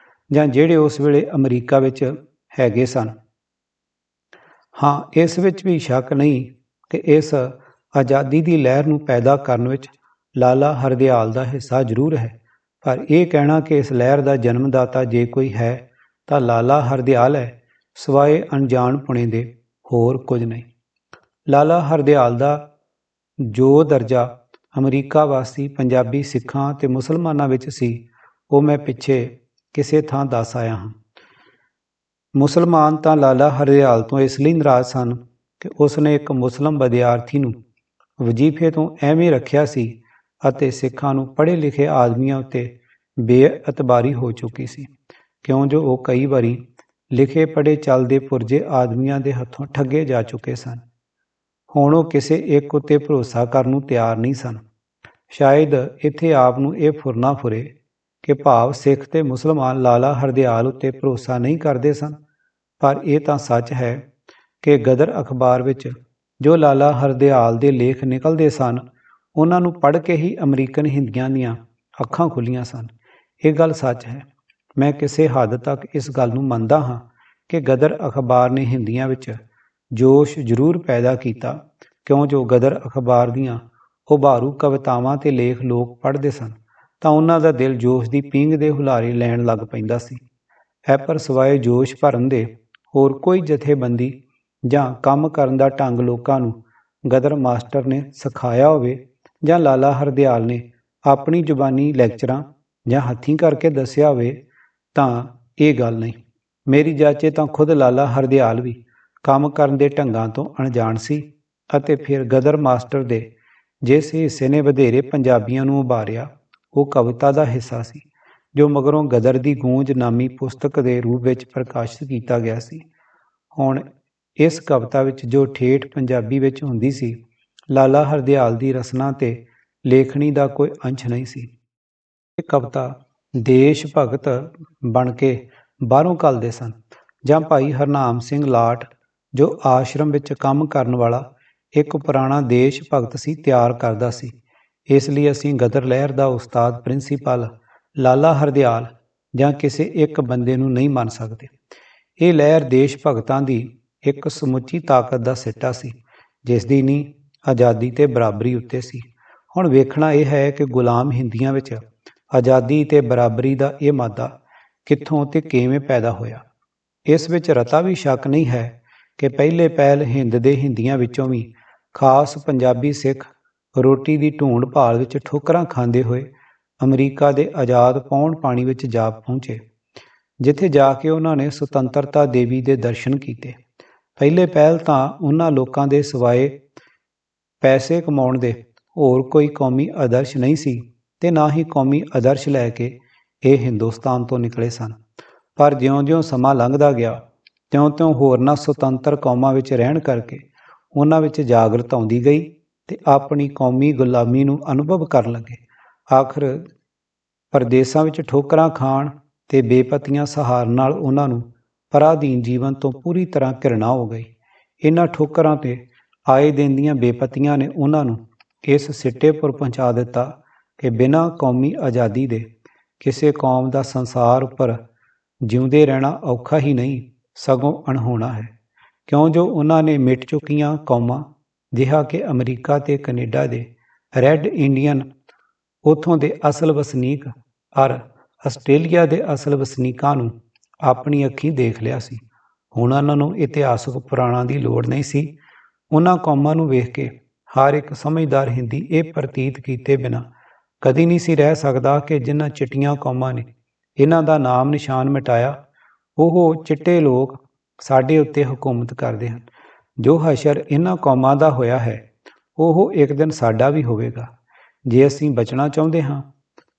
ਜਾਂ ਜਿਹੜੇ ਉਸ ਵੇਲੇ ਅਮਰੀਕਾ ਵਿੱਚ ਹੈਗੇ ਸਨ। ਹਾਂ, ਇਸ ਵਿੱਚ ਵੀ ਸ਼ੱਕ ਨਹੀਂ ਕਿ ਇਸ ਆਜ਼ਾਦੀ ਦੀ ਲਹਿਰ ਨੂੰ ਪੈਦਾ ਕਰਨ ਵਿੱਚ ਲਾਲਾ ਹਰਦਿਆਲ ਦਾ ਹਿੱਸਾ ਜ਼ਰੂਰ ਹੈ, ਪਰ ਇਹ ਕਹਿਣਾ ਕਿ ਇਸ ਲਹਿਰ ਦਾ ਜਨਮਦਾਤਾ ਜੇ ਕੋਈ ਹੈ ਤਾਂ ਲਾਲਾ ਹਰਦਿਆਲ ਹੈ, ਸਿਵਾਏ ਅਣਜਾਣਪੁਣੇ ਦੇ ਹੋਰ ਕੁਝ ਨਹੀਂ। ਲਾਲਾ ਹਰਦਿਆਲ ਦਾ ਜੋ ਦਰਜਾ ਅਮਰੀਕਾ ਵਾਸੀ ਪੰਜਾਬੀ ਸਿੱਖਾਂ ਤੇ ਮੁਸਲਮਾਨਾਂ ਵਿੱਚ ਸੀ, ਉਹ ਮੈਂ ਪਿੱਛੇ ਕਿਸੇ ਥਾਂ ਦੱਸ ਆਇਆ ਹਾਂ। ਮੁਸਲਮਾਨ ਤਾਂ ਲਾਲਾ ਹਰਦਿਆਲ ਤੋਂ ਇਸ ਲਈ ਨਾਰਾਜ਼ ਸਨ ਕਿ ਉਸਨੇ ਇੱਕ ਮੁਸਲਿਮ ਵਿਦਿਆਰਥੀ ਨੂੰ ਵਜ਼ੀਫੇ ਤੋਂ ਐਵੇਂ ਰੱਖਿਆ ਸੀ ਅਤੇ ਸਿੱਖਾਂ ਨੂੰ ਪੜ੍ਹੇ ਲਿਖੇ ਆਦਮੀਆਂ ਉੱਤੇ ਬੇਅਤਬਾਰੀ ਹੋ ਚੁੱਕੀ ਸੀ, ਕਿਉਂ ਜੋ ਉਹ ਕਈ ਵਾਰੀ ਲਿਖੇ ਪੜ੍ਹੇ ਚੱਲਦੇ ਪੁਰਜੇ ਆਦਮੀਆਂ ਦੇ ਹੱਥੋਂ ਠੱਗੇ ਜਾ ਚੁੱਕੇ ਸਨ। ਹੁਣ ਉਹ ਕਿਸੇ ਇੱਕ ਉੱਤੇ ਭਰੋਸਾ ਕਰਨ ਨੂੰ ਤਿਆਰ ਨਹੀਂ ਸਨ। ਸ਼ਾਇਦ ਇੱਥੇ ਆਪ ਨੂੰ ਇਹ ਫੁਰਨਾ ਫੁਰੇ ਕਿ ਭਾਵ ਸਿੱਖ ਤੇ ਮੁਸਲਮਾਨ ਲਾਲਾ ਹਰਦਿਆਲ ਉੱਤੇ ਭਰੋਸਾ ਨਹੀਂ ਕਰਦੇ ਸਨ, ਪਰ ਇਹ ਤਾਂ ਸੱਚ ਹੈ ਕਿ ਗਦਰ ਅਖਬਾਰ ਵਿੱਚ ਜੋ ਲਾਲਾ ਹਰਦਿਆਲ ਦੇ ਲੇਖ ਨਿਕਲਦੇ ਸਨ, ਉਹਨਾਂ ਨੂੰ ਪੜ੍ਹ ਕੇ ਹੀ ਅਮਰੀਕਨ ਹਿੰਦੀਆਂ ਦੀਆਂ ਅੱਖਾਂ ਖੁੱਲ੍ਹੀਆਂ ਸਨ। ਇਹ ਗੱਲ ਸੱਚ ਹੈ। ਮੈਂ ਕਿਸੇ ਹੱਦ ਤੱਕ ਇਸ ਗੱਲ ਨੂੰ ਮੰਨਦਾ ਹਾਂ ਕਿ ਗਦਰ ਅਖਬਾਰ ਨੇ ਹਿੰਦੀਆਂ ਵਿੱਚ ਜੋਸ਼ ਜ਼ਰੂਰ ਪੈਦਾ ਕੀਤਾ, ਕਿਉਂ ਜੋ ਗਦਰ ਅਖਬਾਰ ਦੀਆਂ ਉਭਾਰੂ ਕਵਿਤਾਵਾਂ ਤੇ ਲੇਖ ਲੋਕ ਪੜ੍ਹਦੇ ਸਨ ਤਾਂ ਉਹਨਾਂ ਦਾ ਦਿਲ ਜੋਸ਼ ਦੀ ਪੀਂਘ ਦੇ ਹੁਲਾਰੇ ਲੈਣ ਲੱਗ ਪੈਂਦਾ ਸੀ। ਪਰ ਸਿਵਾਏ ਜੋਸ਼ ਭਰਨ ਦੇ ਹੋਰ ਕੋਈ ਜਥੇਬੰਦੀ ਜਾਂ ਕੰਮ ਕਰਨ ਦਾ ਢੰਗ ਲੋਕਾਂ ਨੂੰ ਗਦਰ ਮਾਸਟਰ ਨੇ ਸਿਖਾਇਆ ਹੋਵੇ ਜਾਂ ਲਾਲਾ ਹਰਦਿਆਲ ਨੇ ਆਪਣੀ ਜ਼ੁਬਾਨੀ ਲੈਕਚਰਾਂ ਜਾਂ ਹੱਥੀਂ ਕਰਕੇ ਦੱਸਿਆ ਹੋਵੇ ਤਾਂ ਇਹ ਗੱਲ ਨਹੀਂ। ਮੇਰੀ ਜਾਚੇ ਤਾਂ ਖੁਦ ਲਾਲਾ ਹਰਦਿਆਲ ਵੀ ਕੰਮ ਕਰਨ ਦੇ ਢੰਗਾਂ ਤੋਂ ਅਣਜਾਣ ਸੀ ਅਤੇ ਫਿਰ ਗਦਰ ਮਾਸਟਰ ਦੇ ਜਿਸ ਹਿੱਸੇ ਨੇ ਵਧੇਰੇ ਪੰਜਾਬੀਆਂ ਨੂੰ ਉਭਾਰਿਆ, ਉਹ ਕਵਿਤਾ ਦਾ ਹਿੱਸਾ ਸੀ ਜੋ ਮਗਰੋਂ ਗਦਰ ਦੀ ਗੂੰਜ ਨਾਮੀ ਪੁਸਤਕ ਦੇ ਰੂਪ ਵਿੱਚ ਪ੍ਰਕਾਸ਼ਿਤ ਕੀਤਾ ਗਿਆ ਸੀ। ਹੁਣ ਇਸ ਕਵਿਤਾ ਵਿੱਚ ਜੋ ਠੇਠ ਪੰਜਾਬੀ ਵਿੱਚ ਹੁੰਦੀ ਸੀ, ਲਾਲਾ ਹਰਦਿਆਲ ਦੀ ਰਸਨਾ ਤੇ ਲੇਖਣੀ ਦਾ ਕੋਈ ਅੰਸ਼ ਨਹੀਂ ਸੀ। ਇਹ ਕਵਿਤਾ ਦੇਸ਼ ਭਗਤ ਬਣ ਕੇ ਬਾਹਰੋਂ ਘੱਲਦੇ ਸਨ ਜਾਂ ਭਾਈ ਹਰਨਾਮ ਸਿੰਘ ਲਾਟ ਜੋ ਆਸ਼ਰਮ ਵਿੱਚ ਕੰਮ ਕਰਨ ਵਾਲਾ ਇੱਕ ਪੁਰਾਣਾ ਦੇਸ਼ ਭਗਤ ਸੀ ਤਿਆਰ ਕਰਦਾ ਸੀ। ਇਸ ਲਈ ਅਸੀਂ ਗਦਰ ਲਹਿਰ ਦਾ ਉਸਤਾਦ ਪ੍ਰਿੰਸੀਪਲ ਲਾਲਾ ਹਰਦਿਆਲ ਜਾਂ ਕਿਸੇ ਇੱਕ ਬੰਦੇ ਨੂੰ ਨਹੀਂ ਮੰਨ ਸਕਦੇ। ਇਹ ਲਹਿਰ ਦੇਸ਼ ਭਗਤਾਂ ਦੀ ਇੱਕ ਸਮੁੱਚੀ ਤਾਕਤ ਦਾ ਸਿੱਟਾ ਸੀ, ਜਿਸ ਦੀ ਨੀਂਹ ਆਜ਼ਾਦੀ ਤੇ ਬਰਾਬਰੀ ਉੱਤੇ ਸੀ। ਹੁਣ ਵੇਖਣਾ ਇਹ ਹੈ ਕਿ ਗੁਲਾਮ ਹਿੰਦੀਆਂ ਵਿੱਚ ਆਜ਼ਾਦੀ ਤੇ ਬਰਾਬਰੀ ਦਾ ਇਹ ਮਾਦਾ ਕਿੱਥੋਂ ਤੇ ਕਿਵੇਂ ਪੈਦਾ ਹੋਇਆ। ਇਸ ਵਿੱਚ ਰਤਾ ਵੀ ਸ਼ੱਕ ਨਹੀਂ ਹੈ ਕਿ ਪਹਿਲੇ ਪਹਿਲ ਹਿੰਦ ਦੇ ਹਿੰਦੀਆਂ ਵਿੱਚੋਂ ਵੀ ਖਾਸ ਪੰਜਾਬੀ ਸਿੱਖ ਰੋਟੀ ਦੀ ਢੂੰਡ ਭਾਲ ਵਿੱਚ ਠੋਕਰਾਂ ਖਾਂਦੇ ਹੋਏ ਅਮਰੀਕਾ ਦੇ ਆਜ਼ਾਦ ਪੌਣ ਪਾਣੀ ਵਿੱਚ ਜਾ ਪਹੁੰਚੇ, ਜਿੱਥੇ ਜਾ ਕੇ ਉਹਨਾਂ ਨੇ ਸੁਤੰਤਰਤਾ ਦੇਵੀ ਦੇ ਦਰਸ਼ਨ ਕੀਤੇ। ਪਹਿਲੇ ਪਹਿਲ ਤਾਂ ਉਹਨਾਂ ਲੋਕਾਂ ਦੇ ਸਿਵਾਏ ਪੈਸੇ ਕਮਾਉਣ ਦੇ ਹੋਰ ਕੋਈ ਕੌਮੀ ਆਦਰਸ਼ ਨਹੀਂ ਸੀ ਤੇ ਨਾ ਹੀ ਕੌਮੀ ਆਦਰਸ਼ ਲੈ ਕੇ ਇਹ ਹਿੰਦੁਸਤਾਨ ਤੋਂ ਨਿਕਲੇ ਸਨ। ਪਰ ਜਿਉਂ-ਜਿਉਂ ਸਮਾਂ ਲੰਘਦਾ ਗਿਆ, ਤਿਉਂ-ਤਿਉਂ ਹੋਰਨਾਂ ਸੁਤੰਤਰ ਕੌਮਾਂ ਵਿੱਚ ਰਹਿਣ ਕਰਕੇ ਉਹਨਾਂ ਵਿੱਚ ਜਾਗਰਤ ਆਉਂਦੀ ਗਈ ਤੇ ਆਪਣੀ ਕੌਮੀ ਗੁਲਾਮੀ ਨੂੰ ਅਨੁਭਵ ਕਰਨ ਲੱਗੇ। ਆਖਰ ਪਰਦੇਸਾਂ ਵਿੱਚ ਠੋਕਰਾਂ ਖਾਣ ਤੇ ਬੇਪਤੀਆਂ ਸਹਾਰਨ ਨਾਲ ਉਹਨਾਂ ਨੂੰ ਪਰਾਧੀਨ ਜੀਵਨ ਤੋਂ ਪੂਰੀ ਤਰ੍ਹਾਂ ਘਿਰਣਾ ਹੋ ਗਈ। ਇਹਨਾਂ ਠੋਕਰਾਂ ਤੇ ਆਏ ਦਿਨ ਦੀਆਂ ਬੇਪਤੀਆਂ ਨੇ ਉਹਨਾਂ ਨੂੰ ਇਸ ਸਿੱਟੇ ਪਰ ਪਹੁੰਚਾ ਦਿੱਤਾ ਕਿ ਬਿਨਾਂ ਕੌਮੀ ਆਜ਼ਾਦੀ ਦੇ ਕਿਸੇ ਕੌਮ ਦਾ ਸੰਸਾਰ ਉੱਪਰ ਜਿਉਂਦੇ ਰਹਿਣਾ ਔਖਾ ਹੀ ਨਹੀਂ ਸਗੋਂ ਅਣਹੋਣਾ ਹੈ, ਕਿਉਂ ਜੋ ਉਹਨਾਂ ਨੇ ਮਿਟ ਚੁੱਕੀਆਂ ਕੌਮਾਂ ਜਿਹਾ ਕਿ ਅਮਰੀਕਾ ਤੇ ਕੈਨੇਡਾ ਦੇ ਰੈੱਡ ਇੰਡੀਅਨ ਉੱਥੋਂ ਦੇ ਅਸਲ ਵਸਨੀਕ ਔਰ ਆਸਟ੍ਰੇਲੀਆ ਦੇ ਅਸਲ ਵਸਨੀਕਾਂ ਨੂੰ ਆਪਣੀ ਅੱਖੀਂ ਦੇਖ ਲਿਆ ਸੀ। ਹੁਣ ਉਹਨਾਂ ਨੂੰ ਇਤਿਹਾਸਕ ਪੁਰਾਣਾਂ ਦੀ ਲੋੜ ਨਹੀਂ ਸੀ। ਉਹਨਾਂ ਕੌਮਾਂ ਨੂੰ ਵੇਖ ਕੇ ਹਰ ਇੱਕ ਸਮਝਦਾਰ ਹਿੰਦੀ ਇਹ ਪ੍ਰਤੀਤ ਕੀਤੇ ਬਿਨਾਂ ਕਦੀ ਨਹੀਂ ਸੀ ਰਹਿ ਸਕਦਾ ਕਿ ਜਿਨ੍ਹਾਂ ਚਿੱਟੀਆਂ ਕੌਮਾਂ ਨੇ ਇਹਨਾਂ ਦਾ ਨਾਮ ਨਿਸ਼ਾਨ ਮਿਟਾਇਆ, ਉਹ ਚਿੱਟੇ ਲੋਕ ਸਾਡੇ ਉੱਤੇ ਹਕੂਮਤ ਕਰਦੇ ਹਨ। ਜੋ ਹਸ਼ਰ ਇਹਨਾਂ ਕੌਮਾਂ ਦਾ ਹੋਇਆ ਹੈ, ਉਹ ਇੱਕ ਦਿਨ ਸਾਡਾ ਵੀ ਹੋਵੇਗਾ। ਜੇ ਅਸੀਂ ਬਚਣਾ ਚਾਹੁੰਦੇ ਹਾਂ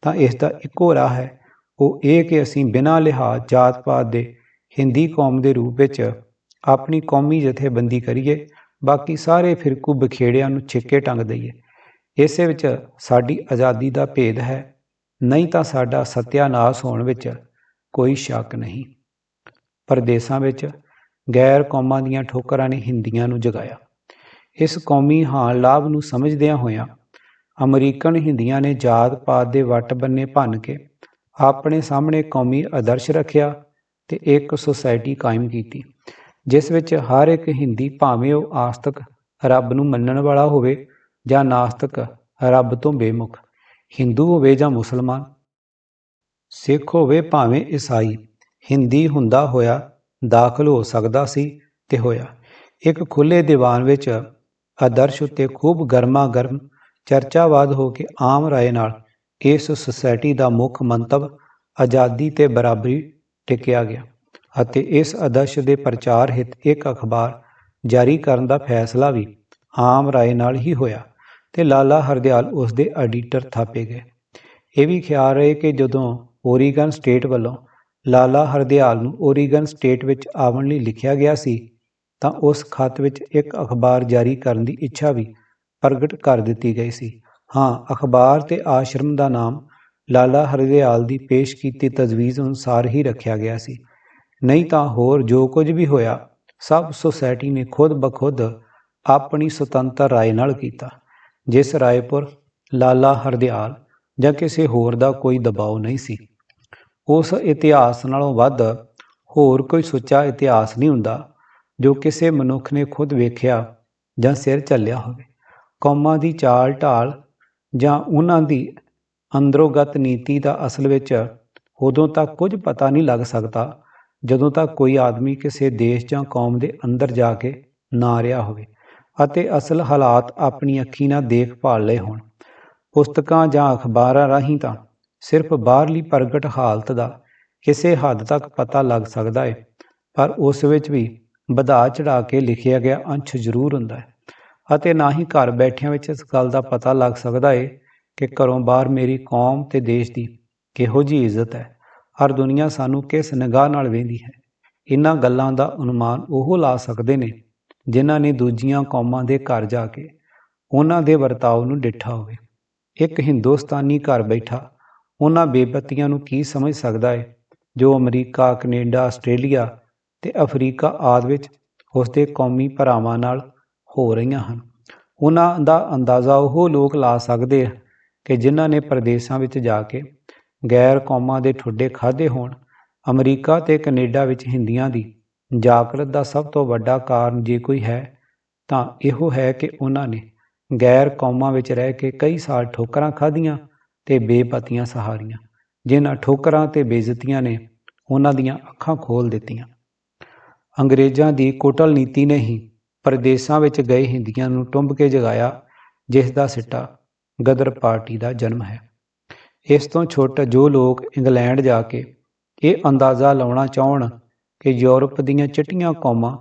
ਤਾਂ ਇਸ ਦਾ ਇੱਕੋ ਰਾਹ ਹੈ, ਉਹ ਇਹ ਕਿ ਅਸੀਂ ਬਿਨਾਂ ਲਿਹਾਜ਼ ਜਾਤ ਪਾਤ ਦੇ ਹਿੰਦੀ ਕੌਮ ਦੇ ਰੂਪ ਵਿੱਚ ਆਪਣੀ ਕੌਮੀ ਜਥੇਬੰਦੀ ਕਰੀਏ ਬਾਕੀ ਸਾਰੇ ਫਿਰਕੂ ਬਖੇੜਿਆਂ ਨੂੰ ਛਿੱਕੇ ਟੰਗ ਦਈਏ। ਇਸੇ ਵਿੱਚ ਸਾਡੀ ਆਜ਼ਾਦੀ ਦਾ ਭੇਦ ਹੈ, ਨਹੀਂ ਤਾਂ ਸਾਡਾ ਸਤਿਆਨਾਸ਼ ਹੋਣ ਵਿੱਚ ਕੋਈ ਸ਼ੱਕ ਨਹੀਂ। ਪਰਦੇਸਾਂ ਵਿੱਚ ਗੈਰ ਕੌਮਾਂ ਦੀਆਂ ਠੋਕਰਾਂ ਨੇ ਹਿੰਦੀਆਂ ਨੂੰ ਜਗਾਇਆ। ਇਸ ਕੌਮੀ ਹਾਨ ਲਾਭ ਨੂੰ ਸਮਝਦਿਆਂ ਹੋਇਆਂ ਅਮਰੀਕਨ ਹਿੰਦੀਆਂ ਨੇ ਜਾਤ ਪਾਤ ਦੇ ਵੱਟ ਬੰਨੇ ਭੰਨ ਕੇ ਆਪਣੇ ਸਾਹਮਣੇ ਕੌਮੀ ਆਦਰਸ਼ ਰੱਖਿਆ ਤੇ ਇੱਕ ਸੁਸਾਇਟੀ ਕਾਇਮ ਕੀਤੀ, ਜਿਸ ਵਿੱਚ ਹਰ ਇੱਕ ਹਿੰਦੀ, ਭਾਵੇਂ ਉਹ ਆਸਤਕ ਰੱਬ ਨੂੰ ਮੰਨਣ ਵਾਲਾ ਹੋਵੇ ਜਾਂ ਨਾਸਤਕ ਰੱਬ ਤੋਂ ਬੇਮੁਖ, ਹਿੰਦੂ ਹੋਵੇ ਜਾਂ ਮੁਸਲਮਾਨ, ਸਿੱਖ ਹੋਵੇ ਭਾਵੇਂ ਈਸਾਈ, ਹਿੰਦੀ ਹੁੰਦਾ ਹੋਇਆ ਦਾਖਲ ਹੋ ਸਕਦਾ ਸੀ ਤੇ ਹੋਇਆ। ਇੱਕ ਖੁੱਲ੍ਹੇ ਦੀਵਾਨ ਵਿੱਚ ਆਦਰਸ਼ ਉੱਤੇ ਖੂਬ ਗਰਮਾ ਗਰਮ ਚਰਚਾਵਾਦ ਹੋ ਕੇ ਆਮ ਰਾਏ ਨਾਲ ਇਸ ਸੁਸਾਇਟੀ ਦਾ ਮੁੱਖ ਮੰਤਵ ਆਜ਼ਾਦੀ ਤੇ ਬਰਾਬਰੀ ਟਿਕਿਆ ਗਿਆ ਅਤੇ ਇਸ ਆਦਰਸ਼ ਦੇ ਪ੍ਰਚਾਰ ਹਿੱਤ ਇੱਕ ਅਖਬਾਰ ਜਾਰੀ ਕਰਨ ਦਾ ਫੈਸਲਾ ਵੀ ਆਮ ਰਾਏ ਨਾਲ ਹੀ ਹੋਇਆ ਤੇ ਲਾਲਾ ਹਰਦਿਆਲ ਉਸ ਦੇ ਐਡੀਟਰ ਥਾਪੇ ਗਏ। ਇਹ ਵੀ ਖਿਆਲ ਰਹੇ ਕਿ ਜਦੋਂ ਓਰੀਗਨ ਸਟੇਟ ਵੱਲੋਂ ਲਾਲਾ ਹਰਦਿਆਲ ਨੂੰ ਓਰੀਗਨ ਸਟੇਟ ਵਿੱਚ ਆਉਣ ਲਈ ਲਿਖਿਆ ਗਿਆ ਸੀ ਤਾਂ ਉਸ ਖੱਤ ਵਿੱਚ ਇੱਕ ਅਖਬਾਰ ਜਾਰੀ ਕਰਨ ਦੀ ਇੱਛਾ ਵੀ ਪ੍ਰਗਟ ਕਰ ਦਿੱਤੀ ਗਈ ਸੀ। ਹਾਂ, ਅਖਬਾਰ ਤੇ ਆਸ਼ਰਮ ਦਾ ਨਾਮ ਲਾਲਾ ਹਰਦਿਆਲ ਦੀ ਪੇਸ਼ ਕੀਤੀ ਤਜਵੀਜ਼ ਅਨੁਸਾਰ ਹੀ ਰੱਖਿਆ ਗਿਆ ਸੀ, ਨਹੀਂ ਤਾਂ ਹੋਰ ਜੋ ਕੁਝ ਵੀ ਹੋਇਆ ਸਭ ਸੁਸਾਇਟੀ ਨੇ ਖੁਦ ਬਖੁਦ ਆਪਣੀ ਸੁਤੰਤਰ ਰਾਏ ਨਾਲ ਕੀਤਾ, ਜਿਸ ਰਾਏਪੁਰ ਲਾਲਾ ਹਰਦਿਆਲ ਜਾਂ ਕਿਸੇ ਹੋਰ ਦਾ ਕੋਈ ਦਬਾਅ ਨਹੀਂ ਸੀ। ਉਸ ਇਤਿਹਾਸ ਨਾਲੋਂ ਵੱਧ ਹੋਰ ਕੋਈ ਸੁੱਚਾ ਇਤਿਹਾਸ ਨਹੀਂ ਹੁੰਦਾ ਜੋ ਕਿਸੇ ਮਨੁੱਖ ਨੇ ਖੁਦ ਵੇਖਿਆ ਜਾਂ ਸਿਰ ਝੱਲਿਆ ਹੋਵੇ। ਕੌਮਾਂ ਦੀ ਚਾਲ ਢਾਲ ਜਾਂ ਉਹਨਾਂ ਦੀ ਅੰਦਰੋਗਤ ਨੀਤੀ ਦਾ ਅਸਲ ਵਿੱਚ ਉਦੋਂ ਤੱਕ ਕੁਝ ਪਤਾ ਨਹੀਂ ਲੱਗ ਸਕਦਾ ਜਦੋਂ ਤੱਕ ਕੋਈ ਆਦਮੀ ਕਿਸੇ ਦੇਸ਼ ਜਾਂ ਕੌਮ ਦੇ ਅੰਦਰ ਜਾ ਕੇ ਨਾ ਰਿਹਾ ਹੋਵੇ ਅਤੇ ਅਸਲ ਹਾਲਾਤ ਆਪਣੀ ਅੱਖੀਂ ਨਾਲ ਦੇਖ ਭਾਲ ਲਏ ਹੋਣ। ਪੁਸਤਕਾਂ ਜਾਂ ਅਖਬਾਰਾਂ ਰਾਹੀਂ ਤਾਂ ਸਿਰਫ ਬਾਹਰਲੀ ਪ੍ਰਗਟ ਹਾਲਤ ਦਾ ਕਿਸੇ ਹੱਦ ਤੱਕ ਪਤਾ ਲੱਗ ਸਕਦਾ ਹੈ, ਪਰ ਉਸ ਵਿੱਚ ਵੀ ਵਧਾ ਚੜ੍ਹਾ ਕੇ ਲਿਖਿਆ ਗਿਆ ਅੰਸ਼ ਜ਼ਰੂਰ ਹੁੰਦਾ ਹੈ ਅਤੇ ਨਾ ਹੀ ਘਰ ਬੈਠਿਆਂ ਵਿੱਚ ਇਸ ਗੱਲ ਦਾ ਪਤਾ ਲੱਗ ਸਕਦਾ ਹੈ ਕਿ ਘਰੋਂ ਬਾਹਰ ਮੇਰੀ ਕੌਮ ਤੇ ਦੇਸ਼ ਦੀ ਕਿਹੋ ਜਿਹੀ ਇੱਜ਼ਤ ਹੈ, ਹਰ ਦੁਨੀਆ ਸਾਨੂੰ ਕਿਸ ਨਿਗਾਹ ਨਾਲ ਵੇਖਦੀ ਹੈ। ਇਹਨਾਂ ਗੱਲਾਂ ਦਾ ਅਨੁਮਾਨ ਉਹ ਲਾ ਸਕਦੇ ਨੇ ਜਿਨ੍ਹਾਂ ਨੇ ਦੂਜੀਆਂ ਕੌਮਾਂ ਦੇ ਘਰ ਜਾ ਕੇ ਉਹਨਾਂ ਦੇ ਵਰਤਾਓ ਨੂੰ ਡਿੱਠਾ ਹੋਵੇ। ਇੱਕ ਹਿੰਦੁਸਤਾਨੀ ਘਰ ਬੈਠਾ ਉਹਨਾਂ ਬੇਪਤੀਆਂ ਨੂੰ ਕੀ ਸਮਝ ਸਕਦਾ ਹੈ ਜੋ ਅਮਰੀਕਾ, ਕੈਨੇਡਾ, ਆਸਟ੍ਰੇਲੀਆ ਤੇ ਅਫਰੀਕਾ ਆਦਿ ਵਿੱਚ ਉਸਦੇ ਕੌਮੀ ਭਰਾਵਾਂ ਨਾਲ ਹੋ ਰਹੀਆਂ ਹਨ। ਉਹਨਾਂ ਦਾ ਅੰਦਾਜ਼ਾ ਉਹ ਲੋਕ ਲਾ ਸਕਦੇ ਕਿ ਜਿਨ੍ਹਾਂ ਨੇ ਪ੍ਰਦੇਸਾਂ ਵਿੱਚ ਜਾ ਕੇ ਗੈਰ ਕੌਮਾਂ ਦੇ ਠੁੱਡੇ ਖਾਧੇ ਹੋਣ। ਅਮਰੀਕਾ ਤੇ ਕੈਨੇਡਾ ਵਿੱਚ ਹਿੰਦੀਆਂ ਦੀ ਜਾਕਰਤ ਦਾ ਸਭ ਤੋਂ ਵੱਡਾ ਕਾਰਨ ਜੇ ਕੋਈ ਹੈ ਤਾਂ ਇਹੋ ਹੈ ਕਿ ਉਹਨਾਂ ਨੇ ਗੈਰ ਕੌਮਾਂ ਵਿੱਚ ਰਹਿ ਕੇ ਕਈ ਸਾਲ ਠੋਕਰਾਂ ਖਾਧੀਆਂ ਤੇ ਬੇਪਤੀਆਂ ਸਹਾਰੀਆਂ, ਜਿਨ੍ਹਾਂ ਠੋਕਰਾਂ ਤੇ ਬੇਇੱਜ਼ਤੀਆਂ ਨੇ ਉਹਨਾਂ ਦੀਆਂ ਅੱਖਾਂ ਖੋਲ੍ਹ ਦਿੱਤੀਆਂ। ਅੰਗਰੇਜ਼ਾਂ ਦੀ ਕੁਟਲ ਨੀਤੀ ਨੇ ਹੀ ਪ੍ਰਦੇਸਾਂ ਵਿੱਚ ਗਏ ਹਿੰਦੀਆਂ ਨੂੰ ਟੁੰਬ ਕੇ ਜਗਾਇਆ, ਜਿਸ ਦਾ ਸਿੱਟਾ ਗਦਰ ਪਾਰਟੀ ਦਾ ਜਨਮ ਹੈ। ਇਸ ਤੋਂ ਛੁੱਟ ਜੋ ਲੋਕ ਇੰਗਲੈਂਡ ਜਾ ਕੇ ਇਹ ਅੰਦਾਜ਼ਾ ਲਾਉਣਾ ਚਾਹੁਣ ਕਿ ਯੂਰਪ ਦੀਆਂ ਚਿੱਟੀਆਂ ਕੌਮਾਂ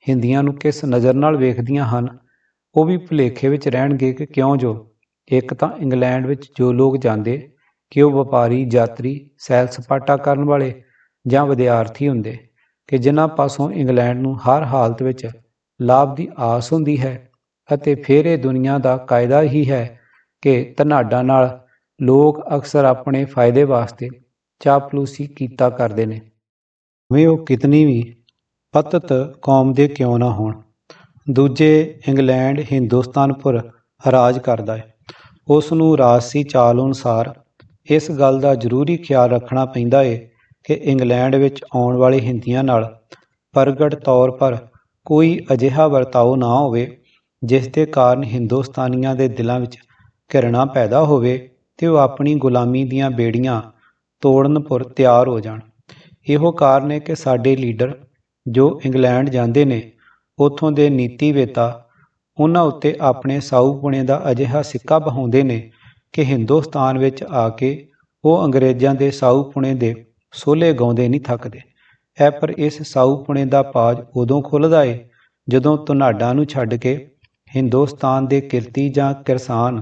ਹਿੰਦੀਆਂ ਨੂੰ ਕਿਸ ਨਜ਼ਰ ਨਾਲ ਵੇਖਦੀਆਂ ਹਨ, ਉਹ ਵੀ ਭੁਲੇਖੇ ਵਿੱਚ ਰਹਿਣਗੇ ਕਿ ਕਿਉਂ ਜੋ ਇੱਕ ਤਾਂ ਇੰਗਲੈਂਡ ਵਿੱਚ ਜੋ ਲੋਕ ਜਾਂਦੇ ਕਿ ਉਹ ਵਪਾਰੀ, ਯਾਤਰੀ, ਸੈਰ ਸਪਾਟਾ ਕਰਨ ਵਾਲੇ ਜਾਂ ਵਿਦਿਆਰਥੀ ਹੁੰਦੇ ਕਿ ਜਿਨ੍ਹਾਂ ਪਾਸੋਂ ਇੰਗਲੈਂਡ ਨੂੰ ਹਰ ਹਾਲਤ ਵਿੱਚ ਲਾਭ ਦੀ ਆਸ ਹੁੰਦੀ ਹੈ ਅਤੇ ਫਿਰ ਇਹ ਦੁਨੀਆ ਦਾ ਕਾਇਦਾ ਹੀ ਹੈ ਕਿ ਧਨਾਢਾਂ ਨਾਲ ਲੋਕ ਅਕਸਰ ਆਪਣੇ ਫਾਇਦੇ ਵਾਸਤੇ ਚਾਪਲੂਸੀ ਕੀਤਾ ਕਰਦੇ ਨੇ, ਵੇ ਉਹ ਕਿਤਨੀ ਵੀ ਪਤਤ ਕੌਮ ਦੇ ਕਿਉਂ ਨਾ ਹੋਣ। ਦੂਜੇ ਇੰਗਲੈਂਡ ਹਿੰਦੁਸਤਾਨ ਪਰ ਰਾਜ ਕਰਦਾ ਹੈ। ਉਸ ਨੂੰ ਰਾਜਸੀ ਚਾਲ ਅਨੁਸਾਰ ਇਸ ਗੱਲ ਦਾ ਜ਼ਰੂਰੀ ਖਿਆਲ ਰੱਖਣਾ ਪੈਂਦਾ ਹੈ ਕਿ ਇੰਗਲੈਂਡ ਵਿੱਚ ਆਉਣ ਵਾਲੇ ਹਿੰਦੀਆਂ ਨਾਲ ਪ੍ਰਗਟ ਤੌਰ ਪਰ ਕੋਈ ਅਜਿਹਾ ਵਰਤਾਓ ਨਾ ਹੋਵੇ ਜਿਸ ਦੇ ਕਾਰਨ ਹਿੰਦੁਸਤਾਨੀਆਂ ਦੇ ਦਿਲਾਂ ਵਿੱਚ ਘਿਰਣਾ ਪੈਦਾ ਹੋਵੇ ਤੇ ਉਹ ਆਪਣੀ ਗੁਲਾਮੀ ਦੀਆਂ ਬੇੜੀਆਂ ਤੋੜਨ ਪੁਰ ਤਿਆਰ ਹੋ ਜਾਣ। ਇਹੋ ਕਾਰਨ ਹੈ ਕਿ ਸਾਡੇ ਲੀਡਰ ਜੋ ਇੰਗਲੈਂਡ ਜਾਂਦੇ ਨੇ ਉੱਥੋਂ ਦੇ ਨੀਤੀਵੇਤਾ ਉਹਨਾਂ ਉੱਤੇ ਆਪਣੇ ਸਾਊਪੁਣੇ ਦਾ ਅਜਿਹਾ ਸਿੱਕਾ ਬਹਾਉਂਦੇ ਨੇ ਕਿ ਹਿੰਦੁਸਤਾਨ ਵਿੱਚ ਆ ਕੇ ਉਹ ਅੰਗਰੇਜ਼ਾਂ ਦੇ ਸਾਊਪੁਣੇ ਦੇ ਸੋਹਲੇ ਗਾਉਂਦੇ ਨਹੀਂ ਥੱਕਦੇ। ਪਰ ਇਸ ਸਾਊਪੁਣੇ ਦਾ ਪਾਜ ਉਦੋਂ ਖੁੱਲ੍ਹਦਾ ਏ ਜਦੋਂ ਧਨਾਢਾਂ ਨੂੰ ਛੱਡ ਕੇ ਹਿੰਦੁਸਤਾਨ ਦੇ ਕਿਰਤੀ ਜਾਂ ਕਿਰਸਾਨ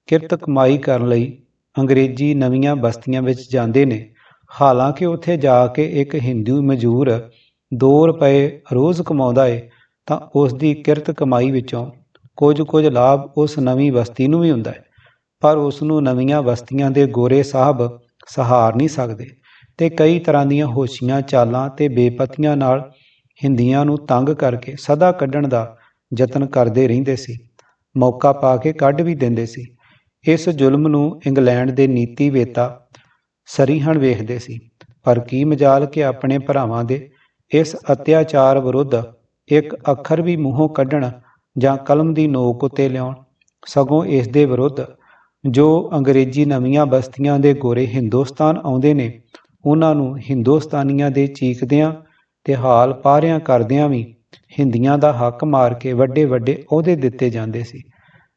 ਕਿਰਤ ਕਮਾਈ ਕਰਨ ਲਈ ਅੰਗਰੇਜ਼ੀ ਨਵੀਆਂ ਬਸਤੀਆਂ ਵਿੱਚ ਜਾਂਦੇ ਨੇ। ਹਾਲਾਂਕਿ ਉੱਥੇ ਜਾ ਕੇ ਇੱਕ ਹਿੰਦੂ ਮਜ਼ਦੂਰ 2 ਰੁਪਏ ਰੋਜ਼ ਕਮਾਉਂਦਾ ਏ, ਤਾਂ ਉਸ ਦੀ ਕਿਰਤ ਕਮਾਈ ਵਿੱਚੋਂ ਕੁਝ ਲਾਭ ਉਸ ਨਵੀਂ ਬਸਤੀ ਨੂੰ ਵੀ ਹੁੰਦਾ ਹੈ, ਪਰ ਉਸ ਨੂੰ ਨਵੀਆਂ ਬਸਤੀਆਂ ਦੇ ਗੋਰੇ ਸਾਹਿਬ ਸਹਾਰ ਨਹੀਂ ਸਕਦੇ ਤੇ ਕਈ ਤਰ੍ਹਾਂ ਦੀਆਂ ਹੋਸ਼ੀਆਂ ਚਾਲਾਂ ਤੇ ਬੇਪਤੀਆਂ ਨਾਲ ਹਿੰਦੀਆਂ ਨੂੰ ਤੰਗ ਕਰਕੇ ਸਦਾ ਕੱਢਣ ਦਾ ਯਤਨ ਕਰਦੇ ਰਹਿੰਦੇ ਸੀ। ਮੌਕਾ ਪਾ ਕੇ ਕੱਢ ਵੀ ਦਿੰਦੇ ਸੀ। ਇਸ ਜ਼ੁਲਮ ਨੂੰ ਇੰਗਲੈਂਡ ਦੇ ਨੀਤੀਵੇਤਾ ਸਰੀਹਣ ਵੇਖਦੇ ਸੀ, ਪਰ ਕੀ ਮਜਾਲ ਕਿ ਆਪਣੇ ਭਰਾਵਾਂ ਦੇ ਇਸ ਅਤਿਆਚਾਰ ਵਿਰੁੱਧ ਇੱਕ ਅੱਖਰ ਵੀ ਮੂੰਹੋਂ ਕੱਢਣ ਜਾਂ ਕਲਮ ਦੀ ਨੋਕ ਉੱਤੇ ਲਿਆਉਣ। ਸਗੋਂ ਇਸ ਦੇ ਵਿਰੁੱਧ ਜੋ ਅੰਗਰੇਜ਼ੀ ਨਵੀਆਂ ਬਸਤੀਆਂ ਦੇ ਗੋਰੇ ਹਿੰਦੁਸਤਾਨ ਆਉਂਦੇ ਨੇ, ਉਹਨਾਂ ਨੂੰ ਹਿੰਦੁਸਤਾਨੀਆਂ ਦੇ ਚੀਕਦਿਆਂ ਤੇ ਹਾਲ ਪਾਰਿਆਂ ਕਰਦਿਆਂ ਵੀ ਹਿੰਦੀਆਂ ਦਾ ਹੱਕ ਮਾਰ ਕੇ ਵੱਡੇ ਵੱਡੇ ਅਹੁਦੇ ਦਿੱਤੇ ਜਾਂਦੇ ਸੀ।